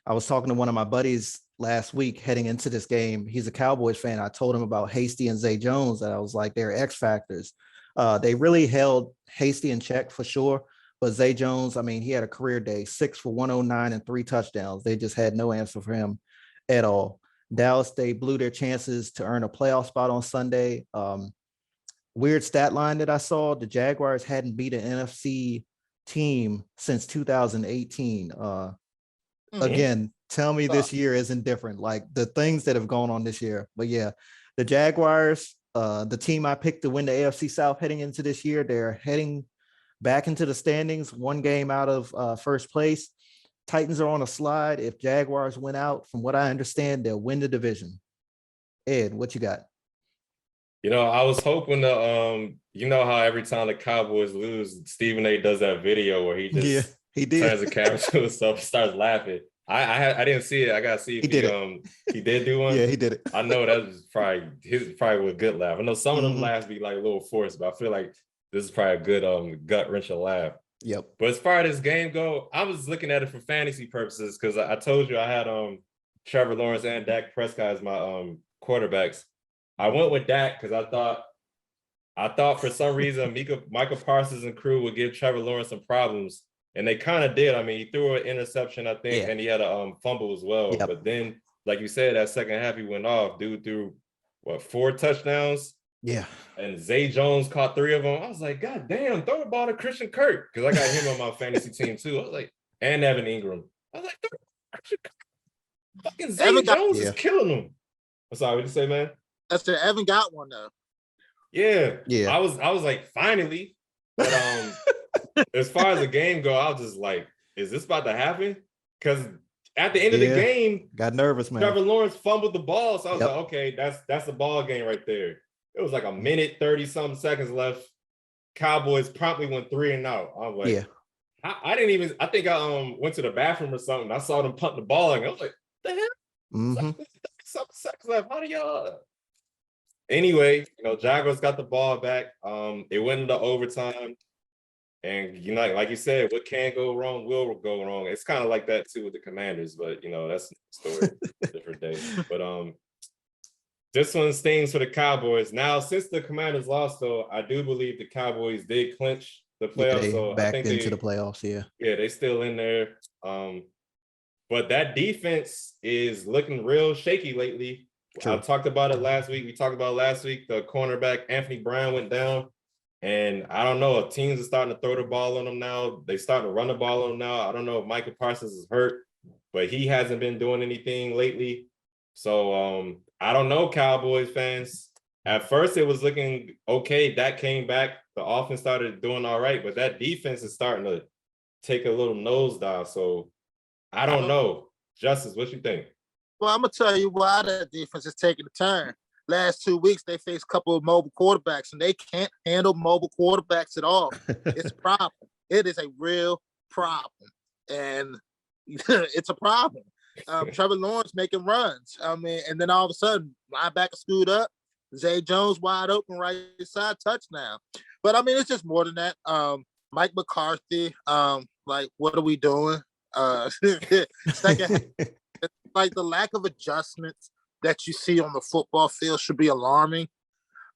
I was talking to one of my buddies last week heading into this game. He's a Cowboys fan. I told him about Hasty and Zay Jones, that I was like, they're X factors. They really held Hasty in check for sure. But Zay Jones, I mean, he had a career day, 6 for 109 and 3 touchdowns. They just had no answer for him at all. Dallas, they blew their chances to earn a playoff spot on Sunday. Weird stat line that I saw, the Jaguars hadn't beat an NFC team since 2018. Again, tell me this year isn't different, like the things that have gone on this year. But yeah, the Jaguars, the team I picked to win the AFC South heading into this year, they're heading back into the standings, one game out of first place. Titans are on a slide. If Jaguars win out, from what I understand, they'll win the division. Ed, what you got? You know, I was hoping to, you know how every time the Cowboys lose, Stephen A. does that video where he just he did. turns the camera to himself and starts laughing. I didn't see it. I gotta see if he did do one. Yeah, he did it. I know that was probably a good laugh. I know some of them laughs be like a little forced, but I feel like this is probably a good gut wrenching laugh. Yep. But as far as this game go, I was looking at it for fantasy purposes because I told you I had Trevor Lawrence and Dak Prescott as my quarterbacks. I went with Dak because I thought for some reason Michael Parsons and crew would give Trevor Lawrence some problems. And they kind of did. I mean, he threw an interception, I think, and he had a fumble as well. Yep. But then, like you said, that second half he went off. Dude threw, 4 touchdowns? Yeah. And Zay Jones caught 3 of them. I was like, God damn, throw the ball to Christian Kirk. Because I got him on my fantasy team, too. I was like, and Evan Ingram. I was like, Christian Kirk. Fucking Zay Jones is killing him. I'm sorry, what did you say, man? That's the Evan got one, though. Yeah. I was like, finally. But as far as the game go, I was just like, is this about to happen? Because at the end of the game, got nervous, man. Trevor Lawrence fumbled the ball. So I was like, okay, that's the ball game right there. It was like a minute, 30-something seconds left. Cowboys promptly went 3 and out. I was like, I think I went to the bathroom or something. I saw them punt the ball and I was like, the hell? Mm-hmm. Something seconds left. How do y'all? Anyway, Jaguars got the ball back. It went into overtime. And, like you said, what can go wrong will go wrong. It's kind of like that, too, with the Commanders. But, that's a story, different day. But this one stings for the Cowboys. Now, since the Commanders lost, though, I do believe the Cowboys did clinch the playoffs. They So I backed think into the playoffs. Yeah, they still in there. But that defense is looking real shaky lately. True. I talked about it last week. We talked about last week. The cornerback Anthony Brown went down. And I don't know if teams are starting to throw the ball on him now. They starting to run the ball on him now. I don't know if Michael Parsons is hurt, but he hasn't been doing anything lately. So I don't know, Cowboys fans. At first, it was looking okay. Dak came back. The offense started doing all right, but that defense is starting to take a little nosedive. So I don't know. Justice, what you think? Well, I'm going to tell you why that defense is taking a turn. Last 2 weeks, they faced a couple of mobile quarterbacks, and they can't handle mobile quarterbacks at all. It's a problem. It is a real problem. And it's a problem. Trevor Lawrence making runs. I mean, and then all of a sudden, linebacker screwed up. Zay Jones wide open, right side touchdown. But I mean, it's just more than that. Mike McCarthy, like, what are we doing? Second, like the lack of adjustments that you see on the football field should be alarming.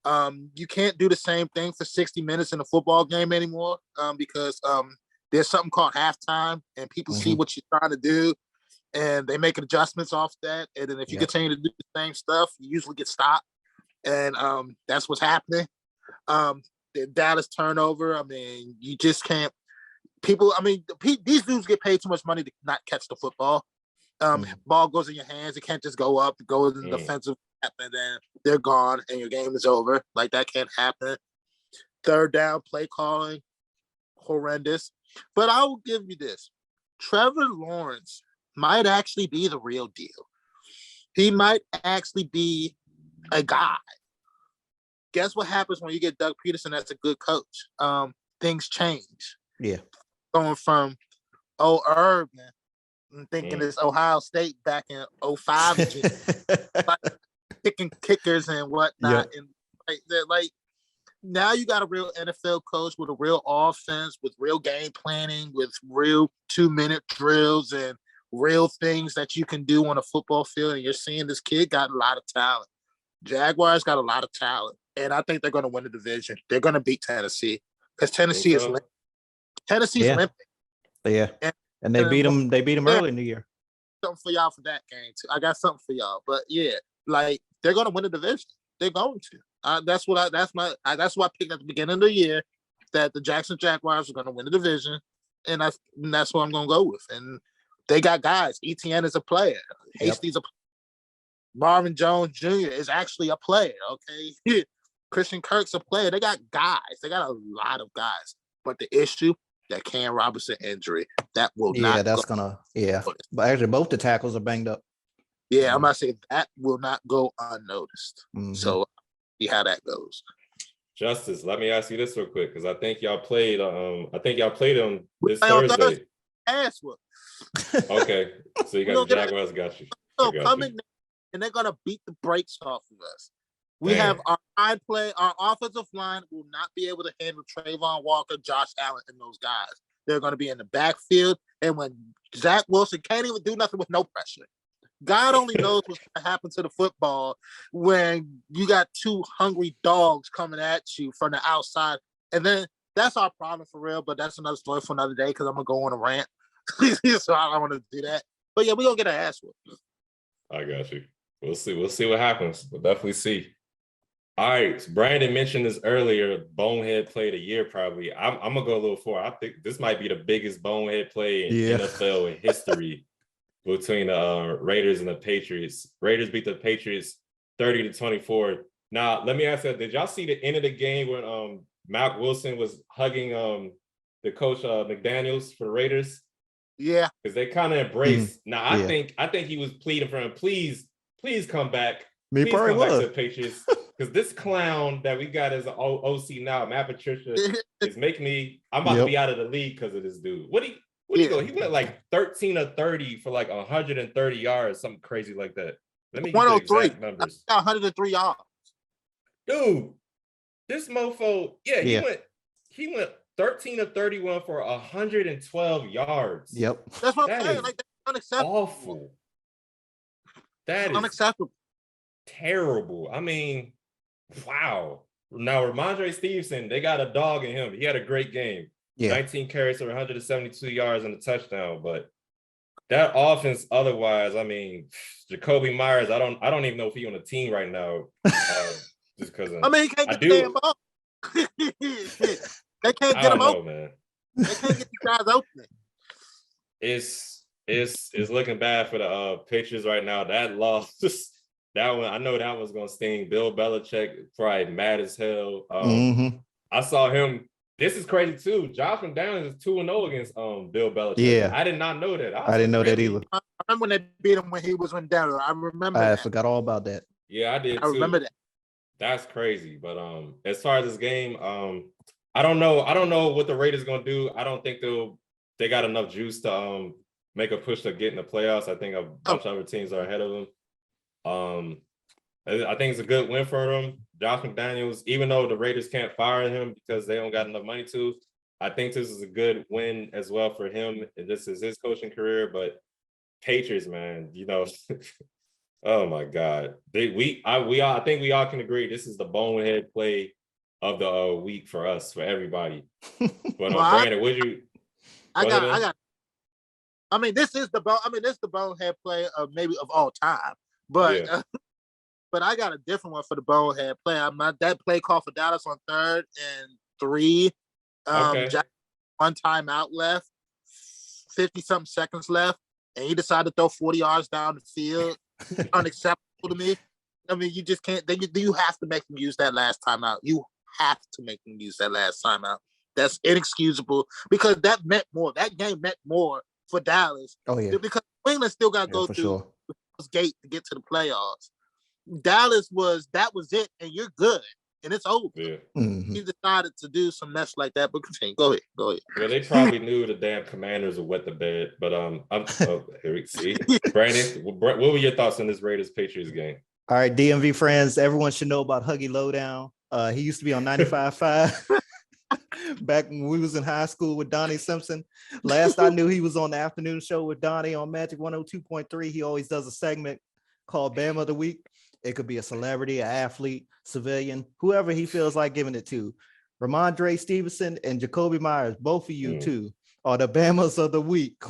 You can't do the same thing for 60 minutes in a football game anymore because there's something called halftime, and people see what you're trying to do, and they make adjustments off that. And then if you continue to do the same stuff, you usually get stopped. And that's what's happening. The Dallas turnover, I mean, you just can't. People, I mean, these dudes get paid too much money to not catch the football. Ball goes in your hands. It can't just go up. It goes in the defensive gap, and then they're gone, and your game is over. Like, that can't happen. Third down, play calling, horrendous. But I will give you this. Trevor Lawrence might actually be the real deal. He might actually be a guy. Guess what happens when you get Doug Peterson as a good coach? Things change. Yeah. Going from, Herb, man, I'm thinking it's Ohio State back in 05, like, picking kickers and whatnot. And like now you got a real NFL coach with a real offense, with real game planning, with real 2-minute drills and real things that you can do on a football field. And you're seeing this kid got a lot of talent. Jaguars got a lot of talent. And I think they're going to win the division. They're going to beat Tennessee because Tennessee is limping. Tennessee's limping. Yeah. And they beat them. They beat them early in the year. Something for y'all for that game too. I got something for y'all. But yeah, like, they're going to win the division. They're going to. That's what I picked at the beginning of the year, that the Jackson Jaguars are going to win the division, and that's what I'm going to go with. And they got guys. ETN is a player. Hasty's a player. Marvin Jones Jr. is actually a player. Okay. Christian Kirk's a player. They got guys. They got a lot of guys. But the issue, that Cam Robinson injury, that will not. Yeah, that's gonna. Yeah, but actually, both the tackles are banged up. Yeah, I'm not saying that will not go unnoticed. So see how that goes. Justice, let me ask you this real quick, because I think y'all played. I think y'all played on this Thursday. Ass whoop. Okay, so you got the Jaguars. Got you. So come in, and they're gonna beat the brakes off of us. We have our offensive line will not be able to handle Trayvon Walker, Josh Allen, and those guys. They're going to be in the backfield. And when Zach Wilson can't even do nothing with no pressure, God only knows what's going to happen to the football when you got two hungry dogs coming at you from the outside. And then that's our problem for real, but that's another story for another day because I'm going to go on a rant. So I don't want to do that. But yeah, we're going to get an ass whoop. I got you. We'll see. We'll see what happens. We'll definitely see. All right, Brandon mentioned this earlier. Bonehead play of the year, probably. I'm gonna go a little forward. I think this might be the biggest bonehead play in NFL history between the Raiders and the Patriots. Raiders beat the Patriots 30-24. Now, let me ask you: did y'all see the end of the game when Mack Wilson was hugging the coach McDaniels for the Raiders? Yeah, because they kind of embraced. Now, I think he was pleading for him, please come back. Please come back to the Patriots. Because this clown that we got as an OC now, Matt Patricia, is making me. I'm about to be out of the league because of this dude. What do you go? He went like 13 of 30 for like 130 yards, something crazy like that. Let me get the exact numbers. 103 yards. Dude, this mofo, he went 13 of 31 for 112 yards. Yep. That's what I'm saying. Like, that's unacceptable. Awful. That is unacceptable. Terrible. I mean, wow. Now, Ramondre Stevenson, they got a dog in him. He had a great game. Yeah. 19 carries for 172 yards and a touchdown. But that offense, otherwise, I mean, Jacoby Myers, I don't even know if he's on the team right now. Just because I mean, he can't get the damn ball. They can't get him open, man. They can't get the guys open. It's looking bad for the pictures right now. That loss, that one, I know that one's gonna sting. Bill Belichick probably mad as hell. I saw him. This is crazy too. Josh McDaniels is 2-0 against Bill Belichick. Yeah, I did not know that. I didn't know that either. I remember when they beat him when he was in Denver. I remember. I forgot all about that. Yeah, I did too. I remember that. That's crazy. But as far as this game, I don't know what the Raiders gonna do. I don't think they got enough juice to make a push to get in the playoffs. I think a bunch of other teams are ahead of them. I think it's a good win for them. Josh McDaniels, even though the Raiders can't fire him because they don't got enough money to, I think this is a good win as well for him. This is his coaching career, but Patriots, man, oh my God. I think we all can agree this is the bonehead play of the week for us, for everybody. But Brandon, would you? I mean, this is the bonehead play of maybe of all time. But but I got a different one for the bonehead play. That play call for Dallas on 3rd and 3. Jack, one timeout left, 50-something seconds left, and he decided to throw 40 yards down the field. Unacceptable to me. I mean, you just can't. You have to make them use that last timeout. You have to make them use that last timeout. That's inexcusable because that meant more. That game meant more for Dallas. Oh yeah, because New England still got to go through the gate to get to the playoffs. Dallas was it, and you're good, and it's over. Yeah. He decided to do some mess like that, but continue. Go ahead. Well, they probably knew the damn Commanders would wet the bed, but here we see. Brandon, what were your thoughts on this Raiders Patriots game? All right, DMV friends, everyone should know about Huggy Lowdown. He used to be on 95.5 back when we was in high school with Donnie Simpson. Last I knew, he was on the afternoon show with Donnie on Magic 102.3. He always does a segment called Bam of the Week. It could be a celebrity, an athlete, civilian, whoever he feels like giving it to. Ramondre Stevenson and Jacoby Myers, both of you two, are the Bamas of the week.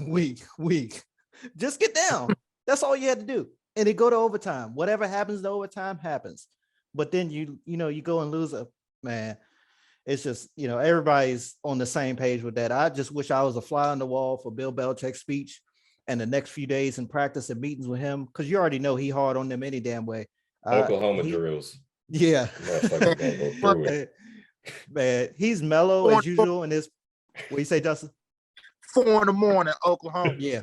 Just get down. That's all you had to do. And it go to overtime. Whatever happens to overtime happens. But then you go and lose man. It's just, everybody's on the same page with that. I just wish I was a fly on the wall for Bill Belichick's speech and the next few days in practice and meetings with him, because you already know he hard on them any damn way. Oklahoma drills. Yeah. Man, he's mellow as usual in his, what you say, Justin? 4 a.m, Oklahoma. Yeah,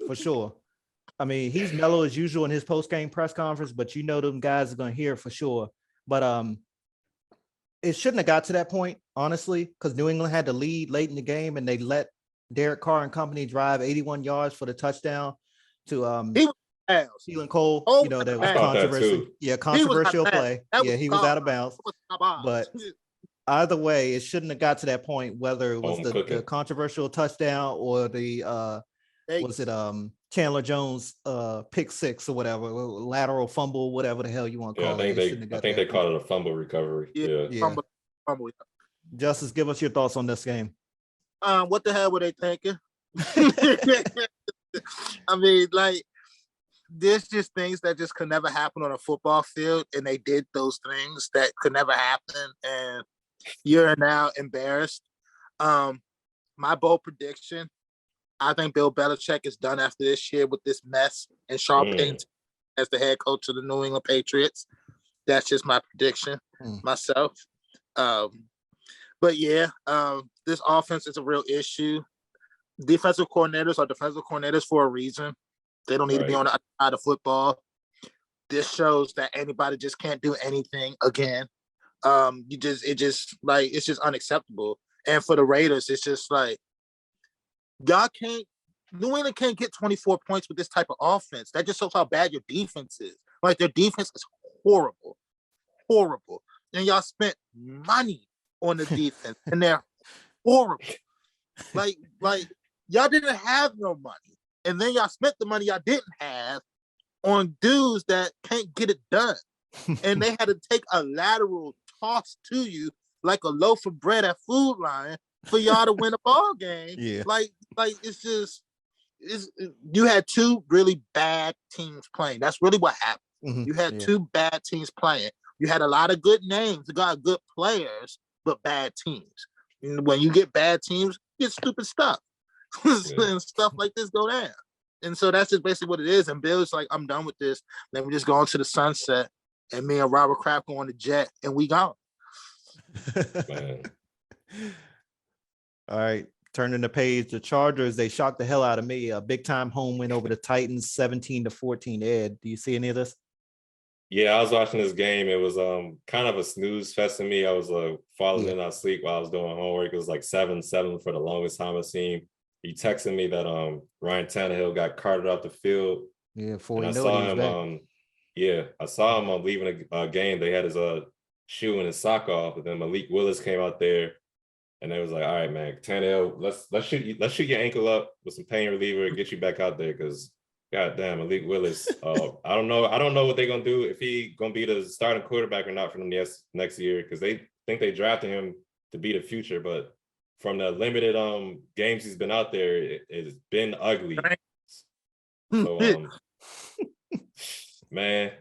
for sure. I mean, he's mellow as usual in his post-game press conference, but them guys are going to hear it for sure. But it shouldn't have got to that point, honestly, because New England had to lead late in the game, and they let Derek Carr and company drive 81 yards for the touchdown to Keelan Cole. That was controversial. Yeah, controversial play. He was out of bounds. But either way, it shouldn't have got to that point, whether it was the controversial touchdown or the Chandler Jones pick 6 or whatever, lateral fumble, whatever the hell you want to call it. I think they called it a fumble recovery. Yeah. Fumble. Justice, give us your thoughts on this game. What the hell were they thinking? I mean, there's just things that just could never happen on a football field, and they did those things that could never happen, and you're now embarrassed. My bold prediction, I think Bill Belichick is done after this year with this mess, and Sean Payton as the head coach of the New England Patriots. That's just my prediction myself. But yeah, this offense is a real issue. Defensive coordinators are defensive coordinators for a reason. They don't need to be on the other side of football. This shows that anybody just can't do anything again. It's just unacceptable. And for the Raiders, it's just New England can't get 24 points with this type of offense. That just shows how bad your defense is. Their defense is horrible. And y'all spent money on the defense, and they're horrible. Y'all didn't have no money. And then y'all spent the money y'all didn't have on dudes that can't get it done. And they had to take a lateral toss to you like a loaf of bread at Food Lion for y'all to win a ball game. Yeah. Like it's just you had two really bad teams playing. That's really what happened. Mm-hmm. You had two bad teams playing. You had a lot of good names, you got good players, but bad teams. And when you get bad teams, you get stupid stuff. And stuff like this go down. And so that's just basically what it is. And Bill's like, I'm done with this. Let me just go into the sunset. And me and Robert Kraft go on the jet and we gone. Man. All right. Turning the page, the Chargers, they shocked the hell out of me. A big time home win over the Titans, 17-14. Ed, do you see any of this? Yeah, I was watching this game. It was kind of a snooze fest to me. I was falling in out sleep while I was doing homework. It was like 7-7 for the longest time it seemed. He texted me that Ryan Tannehill got carted off the field. Yeah, I saw him. I saw him leaving a game. They had his shoe and his sock off, and then Malik Willis came out there, and they was like, "All right, man, Tannehill, let's shoot your ankle up with some pain reliever and get you back out there, because goddamn, Malik Willis. I don't know what they're gonna do, if he gonna be the starting quarterback or not for them next year, because they think they drafted him to be the future, but from the limited games he's been out there, it's been ugly. So man,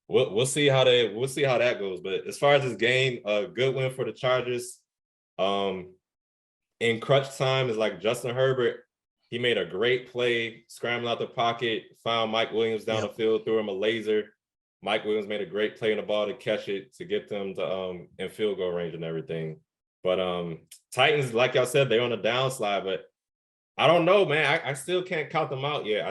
we'll see how that goes. But as far as this game, a good win for the Chargers. In crunch time is like Justin Herbert. He made a great play, scrambling out the pocket, found Mike Williams down the field, threw him a laser. Mike Williams made a great play in the ball to catch it, to get them to in field goal range and everything. But Titans, like y'all said, they're on a downslide, but I don't know, man. I still can't count them out yet.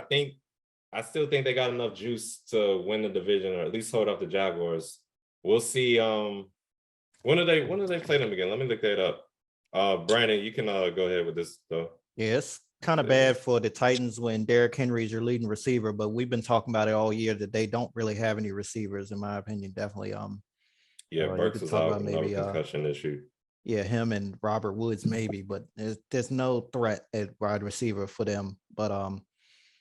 I still think they got enough juice to win the division, or at least hold off the Jaguars. We'll see. When do they play them again? Let me look that up. Brandon, you can go ahead with this though. Yeah, it's kind of bad for the Titans when Derrick Henry is your leading receiver, but we've been talking about it all year that they don't really have any receivers, in my opinion. Definitely. Burks is out with maybe concussion issue. Yeah, him and Robert Woods maybe, but there's no threat at wide receiver for them. But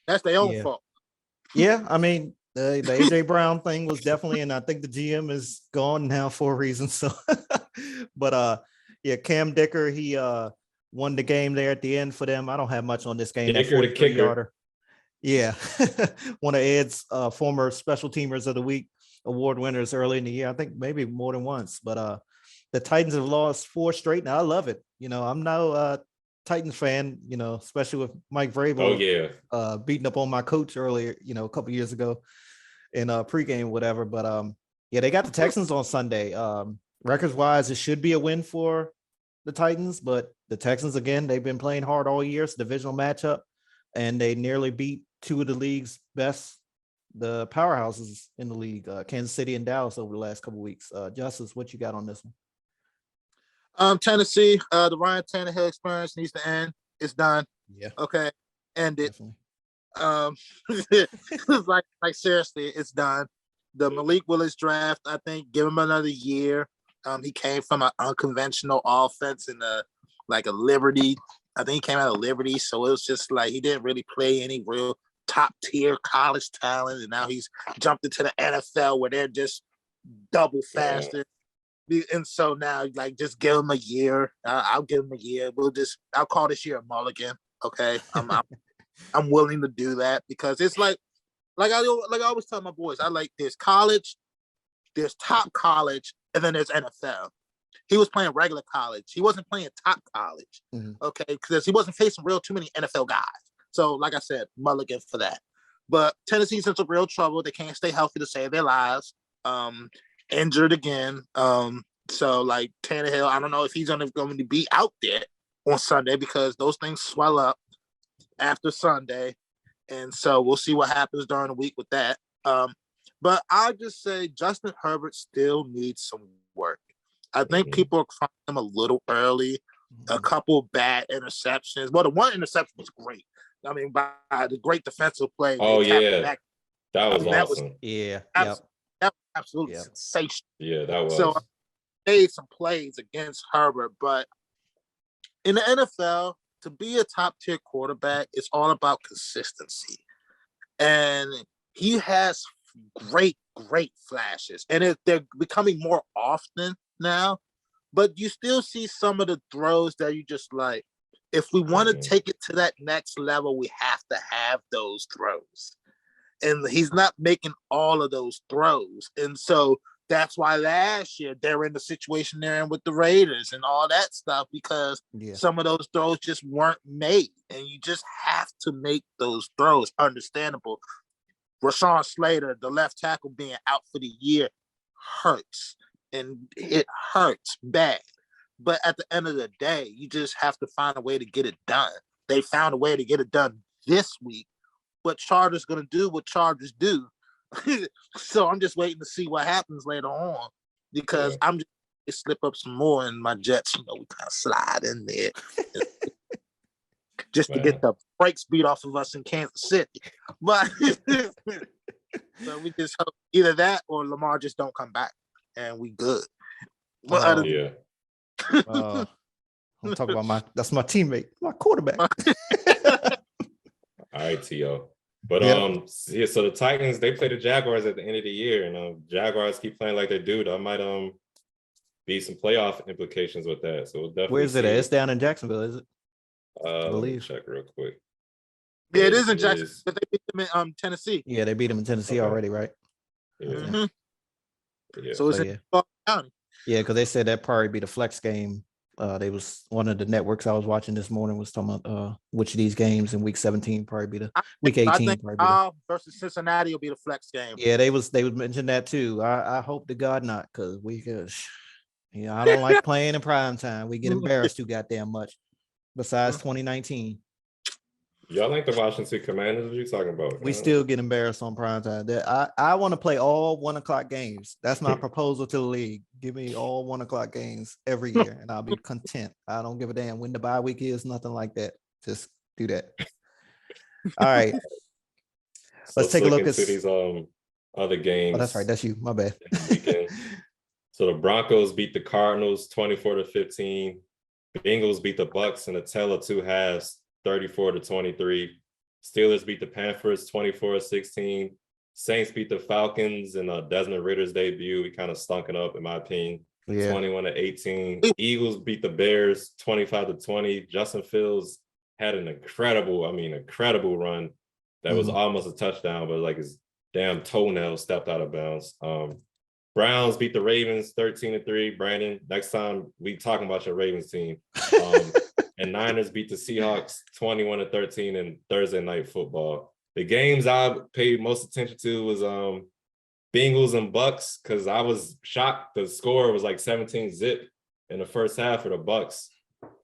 that's their own fault. Yeah, I mean, the AJ Brown thing was definitely, and I think the GM is gone now for a reason. So, but Cam Dicker, he won the game there at the end for them. I don't have much on this game. Dicker, the kicker. Yeah, one of Ed's former special teamers of the week award winners early in the year. I think maybe more than once. But the Titans have lost 4 straight. Now I love it. I'm no Titans fan, especially with Mike Vrabel beating up on my coach earlier, a couple years ago in pregame, whatever. But they got the Texans on Sunday. Records wise, it should be a win for the Titans, but the Texans, again, they've been playing hard all year. It's a divisional matchup, and they nearly beat 2 of the league's best, the powerhouses in the league, Kansas City and Dallas, over the last couple of weeks. Justice, what you got on this one? Tennessee, the Ryan Tannehill experience needs to end. It's done. Yeah. Okay. End it. like seriously, it's done. The Malik Willis draft, I think, give him another year. He came from an unconventional offense in a Liberty. I think he came out of Liberty, so it was just like he didn't really play any real top tier college talent, and now he's jumped into the NFL where they're just double faster. And so now, just give him a year. I'll give him a year. I'll call this year a mulligan. Okay, I'm willing to do that, because it's like I always tell my boys, there's college, there's top college, and then there's NFL. He was playing regular college. He wasn't playing top college. Okay, because he wasn't facing too many NFL guys. So, like I said, mulligan for that. But Tennessee's in some real trouble. They can't stay healthy to save their lives. Injured again. So Tannehill, I don't know if he's going to be out there on Sunday, because those things swell up after Sunday. And so we'll see what happens during the week with that. But I'll just say Justin Herbert still needs some work. I think people are crying him a little early. A couple bad interceptions. Well, the one interception was great. I mean, by the great defensive play. Oh, yeah. That was awesome. That was absolutely sensational. Yeah, that was. So I made some plays against Herbert, but in the NFL, to be a top-tier quarterback, it's all about consistency. And he has great flashes. And they're becoming more often now. but you still see some of the throws that you just like, if we want to take it to that next level, we have to have those throws. And he's not making all of those throws. And so that's why last year they're in the situation they're in with the Raiders and all that stuff, because some of those throws just weren't made. And you just have to make those throws. Understandable. Rashawn Slater, the left tackle, being out for the year hurts. And it hurts bad. But at the end of the day, you just have to find a way to get it done. They found a way to get it done this week. But Chargers going to do what Chargers do. So I'm just waiting to see what happens later on, because I'm just going to slip up some more, and my Jets, we kind of slide in there just to get the brakes beat off of us in Kansas City. But so we just hope either that or Lamar just don't come back, and we good. I'm talking about that's my teammate, my quarterback. All right, T.O. But so the Titans, they play the Jaguars at the end of the year, and Jaguars keep playing like they do. That might be some playoff implications with that. So we'll definitely. Where's it at? It's down in Jacksonville, is it? I believe. Check real quick. Yeah, it is in Jacksonville, but they beat them in Tennessee. Yeah, they beat them in Tennessee already, right? Yeah. Mm-hmm. Yeah. So it's in Baltimore County. Yeah, because they said that probably be the flex game. They was one of the networks I was watching this morning was talking about which of these games in week 17 probably be the week 18. I think versus Cincinnati will be the flex game. Yeah, they would mention that too. I hope to God not, because I don't like playing in prime time. We get embarrassed too goddamn much. Besides 2019. Y'all like the Washington Commanders? What are you talking about? We still get embarrassed on prime time. I want to play all 1 o'clock games. That's my proposal to the league. Give me all 1 o'clock games every year, and I'll be content. I don't give a damn when the bye week is, nothing like that. Just do that. All right. Let's take a look at these other games. Oh, that's right. That's you. My bad. So the Broncos beat the Cardinals 24-15. Bengals beat the Bucks in a tale of 2 halves. 34-23. Steelers beat the Panthers 24-16. Saints beat the Falcons in Desmond Ritter's debut. We kind of stunk it up, in my opinion. 21-18. Eagles beat the Bears 25-20. Justin Fields had an incredible run that was almost a touchdown, but like his damn toenail stepped out of bounds. Browns beat the Ravens 13-3. Brandon, next time we talking about your Ravens team. And Niners beat the Seahawks 21-13 in Thursday Night Football. The games I paid most attention to was Bengals and Bucks, because I was shocked. The score was like 17-zip in the first half for the Bucks.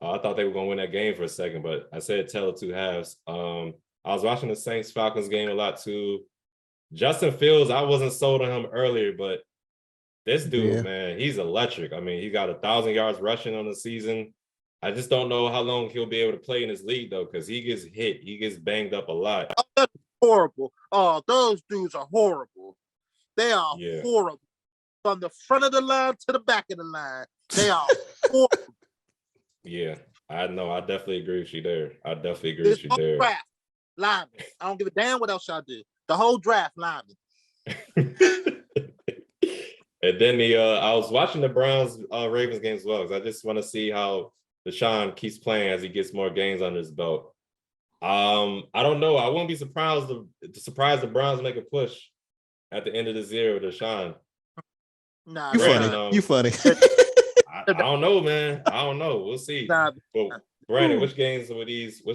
I thought they were going to win that game for a second, but I said tell of 2 halves. I was watching the Saints-Falcons game a lot too. Justin Fields, I wasn't sold on him earlier, but this dude, man, he's electric. I mean, he got 1,000 yards rushing on the season. I just don't know how long he'll be able to play in this league, though, because he gets hit. He gets banged up a lot. Oh, that's horrible. Oh, those dudes are horrible. They are horrible. From the front of the line to the back of the line, they are horrible. Yeah, I know. I definitely agree with you there. Draft, linemen. I don't give a damn what else y'all do. The whole draft, linemen. And then I was watching the Browns Ravens game as well, because I just want to see how Deshaun keeps playing as he gets more games under his belt. I don't know. I wouldn't be surprised the Browns make a push at the end of the year with Deshaun. Nah, you funny. I don't know, man. I don't know. We'll see. But Brandon, which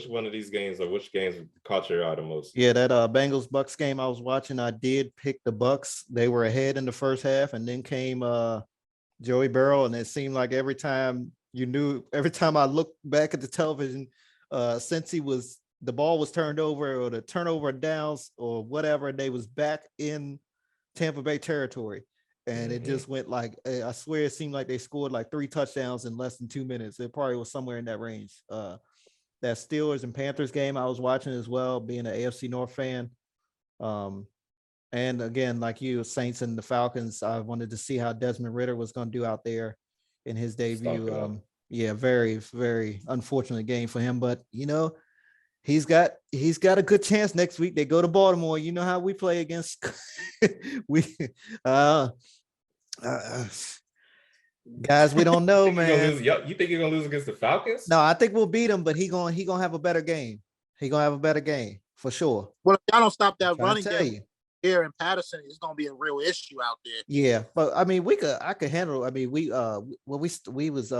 one of these games or which games caught your eye the most? Yeah, that Bengals Bucks game I was watching, I did pick the Bucks. They were ahead in the first half, and then came Joey Burrow, and it seemed like every time I looked back at the television, since the ball was turned over or the turnover downs or whatever, they was back in Tampa Bay territory. And it just went like, I swear it seemed like they scored like 3 touchdowns in less than 2 minutes. It probably was somewhere in that range. That Steelers and Panthers game I was watching as well, being an AFC North fan. And again, like you, Saints and the Falcons, I wanted to see how Desmond Ridder was going to do out there in his debut. Very, very unfortunate game for him, but he's got a good chance next week. They go to Baltimore. You know how we play against Guys, we don't know, man. You think you're gonna lose against the Falcons? No, I think we'll beat him, but he gonna have a better game. He gonna have a better game for sure. Well, if y'all don't stop that running game you. here in Patterson, it's gonna be a real issue out there. Yeah, but I mean, I could handle. I mean, we was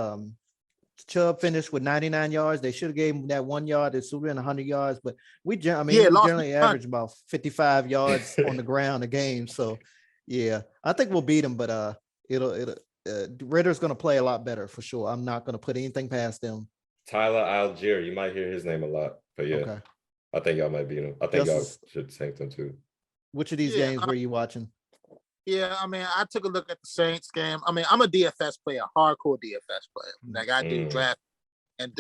Chubb finished with 99 yards. They should have gave him that 1 yard. It should have been 100 yards, but we generally average about 55 yards on the ground a game. So, yeah, I think we'll beat him, but Ritter's going to play a lot better for sure. I'm not going to put anything past them. Tyler Algier, you might hear his name a lot, but yeah, okay. I think y'all might beat him. I think y'all should tank them too. Which of these games were you watching? Yeah, I mean, I took a look at the Saints game. I mean, I'm a DFS player, hardcore DFS player. Like I do draft and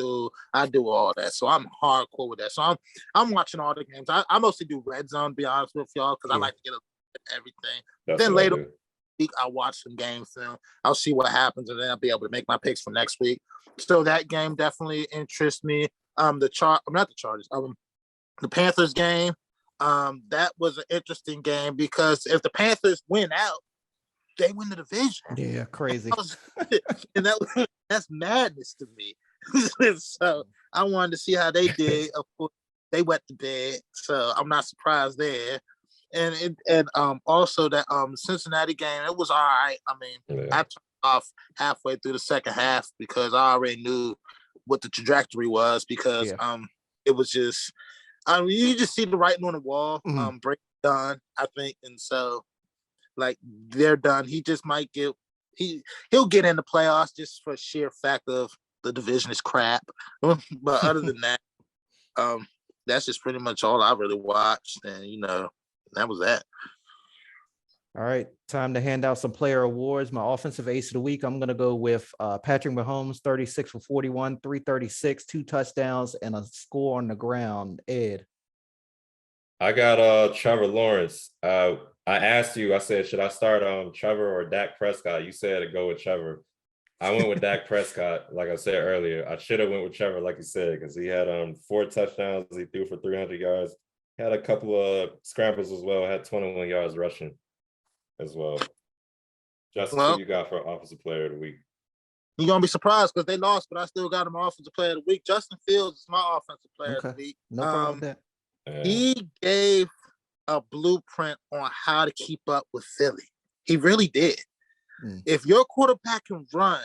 I do all that. So I'm hardcore with that. So I'm watching all the games. I mostly do red zone, to be honest with y'all, because I like to get everything. Then later week, I'll watch some game film. I'll see what happens, and then I'll be able to make my picks for next week. So that game definitely interests me. The Panthers game. That was an interesting game because if the Panthers win out, they win the division. Yeah, crazy. That's madness to me. So I wanted to see how they did. Of course, they wet the bed, so I'm not surprised there. And also that Cincinnati game, it was all right. I mean, I turned off halfway through the second half because I already knew what the trajectory was because it was just. You just see the writing on the wall. Break done, I think, and so like they're done. He just might he'll get in the playoffs just for sheer fact of the division is crap. But other than that, that's just pretty much all I really watched, and that was that. All right, time to hand out some player awards. My offensive ace of the week, I'm going to go with Patrick Mahomes, 36 for 41, 336, 2 touchdowns, and a score on the ground. Ed. I got Trevor Lawrence. I asked you, I said, should I start Trevor or Dak Prescott? You said to go with Trevor. I went with Dak Prescott, like I said earlier. I should have went with Trevor, like you said, because he had 4 touchdowns. He threw for 300 yards. Had a couple of scrambles as well. Had 21 yards rushing as well. Justin, who you got for offensive player of the week? You're going to be surprised because they lost, but I still got him offensive player of the week. Justin Fields is my offensive player of the week. No problem with that. He gave a blueprint on how to keep up with Philly. He really did. If your quarterback can run,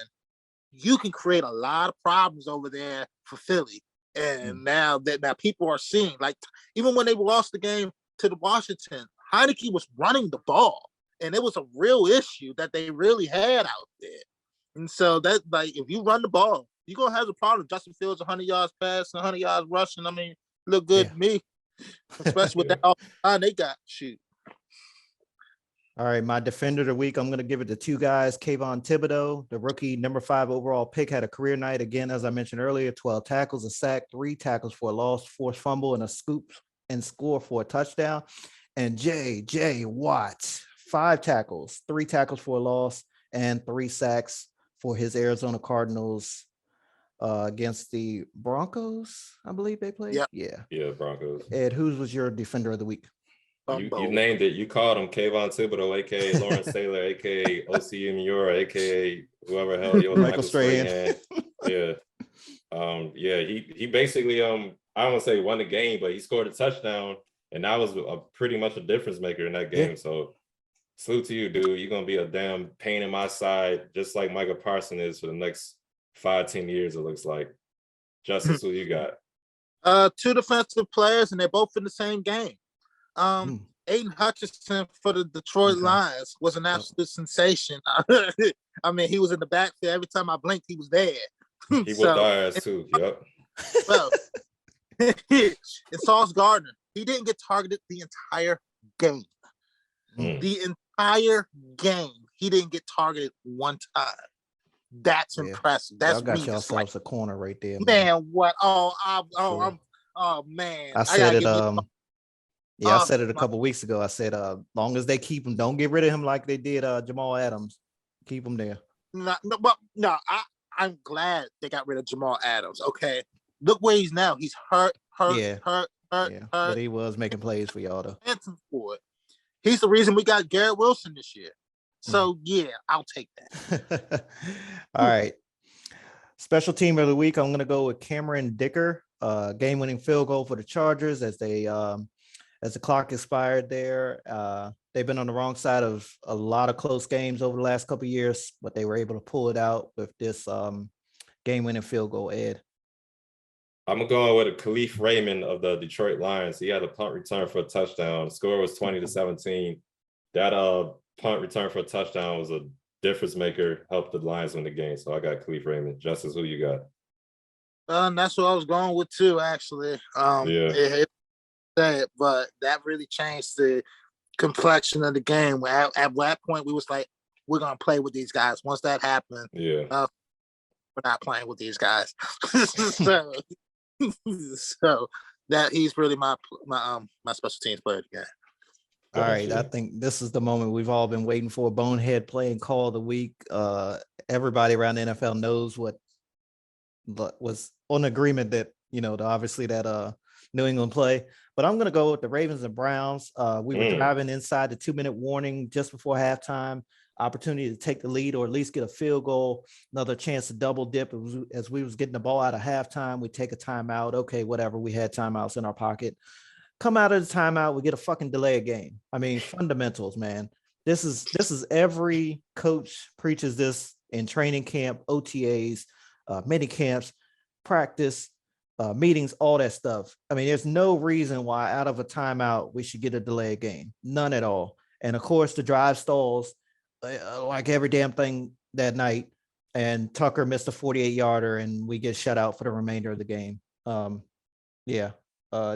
you can create a lot of problems over there for Philly. And now people are seeing, like, even when they lost the game to the Washington, Heineke was running the ball. And it was a real issue that they really had out there. And so that, like, if you run the ball, you're going to have a problem. Justin Fields, 100 yards passing, 100 yards rushing. I mean, look good to me, especially with that line they got. Shoot. All right, my defender of the week, I'm going to give it to 2 guys. Kayvon Thibodeau, the rookie number 5 overall pick, had a career night. Again, as I mentioned earlier, 12 tackles, a sack, 3 tackles for a loss, forced fumble, and a scoop and score for a touchdown. And J.J. Watt, 5 tackles, 3 tackles for a loss, and 3 sacks for his Arizona Cardinals against the Broncos, I believe they played. Yeah, Broncos. Ed, who was your defender of the week? You named it. You called him Kayvon Thibodeau, a.k.a. Lawrence Taylor, a.k.a. O.C. Miura, a.k.a. whoever the hell Michael Strahan. Yeah. He basically, I don't want to say won the game, but he scored a touchdown, and that was pretty much a difference maker in that game. So salute to you, dude. You're going to be a damn pain in my side, just like Michael Parsons is for the next 5-10 years, it looks like. Justice, who you got? 2 defensive players, and they're both in the same game. Aiden Hutchinson for the Detroit Lions was an absolute sensation. I mean, he was in the backfield. Every time I blinked, he was there. He whooped our ass too. Yep. Well, and Sauce Gardner, he didn't get targeted the entire game. The entire game, he didn't get targeted one time. That's impressive. That's y'all got yourselves a corner right there, man. What? Man. I said it. I said it a couple weeks ago. I said, long as they keep him, don't get rid of him like they did Jamal Adams. Keep him there. I'm glad they got rid of Jamal Adams. Okay, look where he's now. He's hurt. But he was making plays for y'all though. He's the reason we got Garrett Wilson this year. So, yeah, I'll take that. All right. Special team of the week, I'm going to go with Cameron Dicker, game-winning field goal for the Chargers as the clock expired there. They've been on the wrong side of a lot of close games over the last couple of years, but they were able to pull it out with this game-winning field goal, Ed. I'm going with a Khalif Raymond of the Detroit Lions. He had a punt return for a touchdown. The score was 20-17. That punt return for a touchdown was a difference maker, helped the Lions win the game. So I got Khalif Raymond. Justice, who you got? That's what I was going with too, actually. It but that really changed the complexion of the game. At that point, we was like, we're gonna play with these guys. Once that happened, we're not playing with these guys. so that he's really my special teams player again. All right, I think this is the moment we've all been waiting for. Bonehead playing call of the week. Everybody around the NFL knows what was on agreement that obviously that New England play. But I'm going to go with the Ravens and Browns. We were driving inside the 2-minute warning just before halftime. Opportunity to take the lead or at least get a field goal. Another chance to double dip as we was getting the ball out of halftime. We take a timeout. Okay, whatever. We had timeouts in our pocket. Come out of the timeout, we get a fucking delay of game. I mean, fundamentals, man. This is every coach preaches this in training camp, OTAs, mini camps, practice, meetings, all that stuff. I mean, there's no reason why out of a timeout we should get a delay of game. None at all. And of course, the drive stalls like every damn thing that night. And Tucker missed a 48-yarder, and we get shut out for the remainder of the game.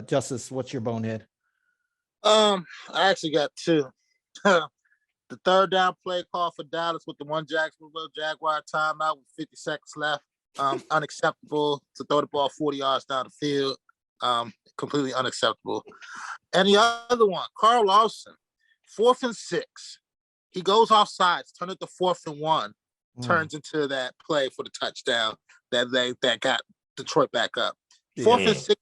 Justice, what's your bonehead? I actually got two. The third down play call for Dallas with the one Jacksonville Jaguar timeout with 50 seconds left. Unacceptable to throw the ball 40 yards down the field. Completely unacceptable. And the other one, Carl Lawson, 4th and 6. He goes off sides, turn it to 4th and 1, turns into that play for the touchdown that got Detroit back up. 4th and 6.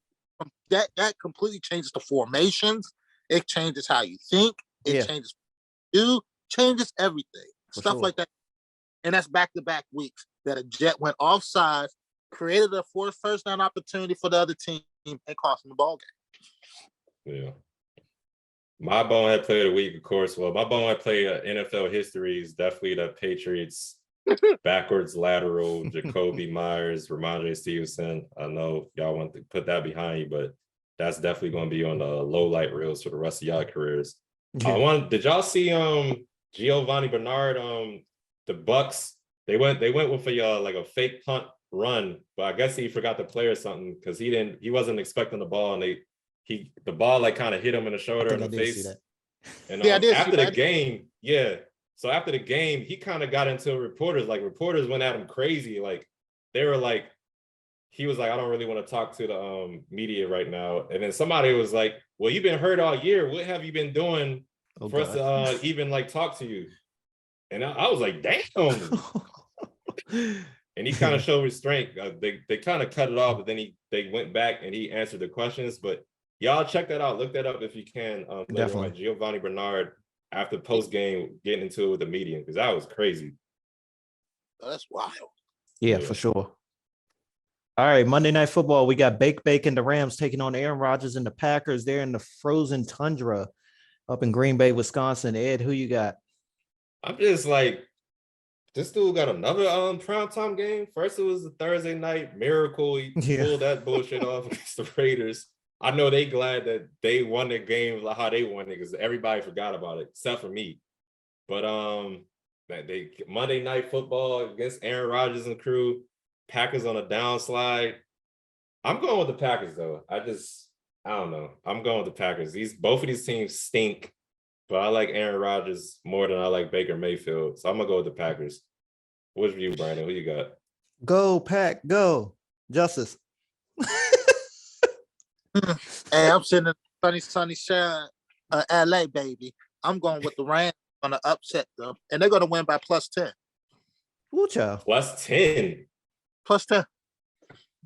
That completely changes the formations. It changes how you think. It changes changes everything. Stuff like that. And that's back-to-back weeks that a Jet went offside, created a first down opportunity for the other team, and cost them the ball game. Yeah. My bonehead play of the week, of course. Well, my bonehead play NFL history is definitely the Patriots backwards lateral, Jacoby Myers, Ramondre Stevenson. I know y'all want to put that behind you, but that's definitely going to be on the low light reels for the rest of y'all careers. Did y'all see Giovanni Bernard? The Bucks, they went with a fake punt run, but I guess he forgot to play or something because he wasn't expecting the ball, and the ball like kind of hit him in the shoulder and the face. And after the game, so after the game, he kind of got into reporters. Like reporters went at him crazy. Like they were like, he was like, I don't really want to talk to the media right now. And then somebody was like, well, you've been hurt all year. What have you been doing for us to even like talk to you? And I was like, damn. And he kind of showed restraint. They kind of cut it off, but then they went back and he answered the questions. But y'all check that out. Look that up if you can. Definitely. Giovanni Bernard after post game getting into it with the media because that was crazy. That's wild. Yeah, for sure. All right, Monday Night Football. We got Bake the Rams taking on Aaron Rodgers and the Packers. They're in the frozen tundra up in Green Bay, Wisconsin. Ed, who you got? I'm just like, this dude got another primetime game. First, it was the Thursday night miracle. He pulled that bullshit off against the Raiders. I know they glad that they won the game like how they won it because everybody forgot about it except for me. But they Monday Night Football against Aaron Rodgers and crew. Packers on a downslide. I'm going with the Packers though. I don't know. I'm going with the Packers. Both of these teams stink. But I like Aaron Rodgers more than I like Baker Mayfield. So I'm going to go with the Packers. What's your view, Brandon? What you got? Go, Pack, go. Justice. Hey, I'm sitting in the sunny shine, LA, baby. I'm going with the Rams on to upset them. And they're going to win by +10. Ooh, child. +10. +10.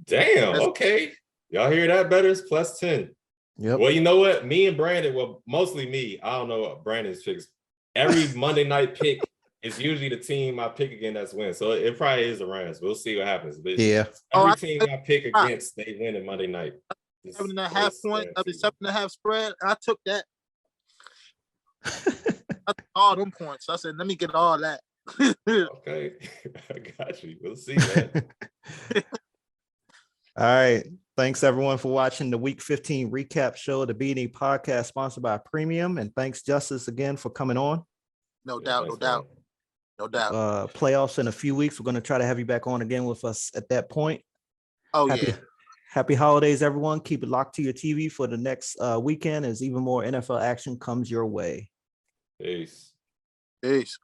Damn, okay. Y'all hear that better? It's +10. Yep. Well, you know what? Me and Brandon, well, mostly me. I don't know what Brandon's picks. Every Monday night pick, it's usually the team I pick against that's win. So it probably is the Rams. We'll see what happens. But Yeah. every team I pick against, they win on Monday night. 7.5 point, 7.5 spread. I took that. I took all them points. I said, let me get all that. Okay. I got you. We'll see, man. All right. Thanks everyone for watching the Week 15 recap show of the B&E podcast sponsored by Premium. And thanks, Justice, again for coming on. No doubt. Playoffs in a few weeks. We're going to try to have you back on again with us at that point. Oh, Happy holidays, everyone. Keep it locked to your TV for the next weekend as even more NFL action comes your way. Peace. Peace.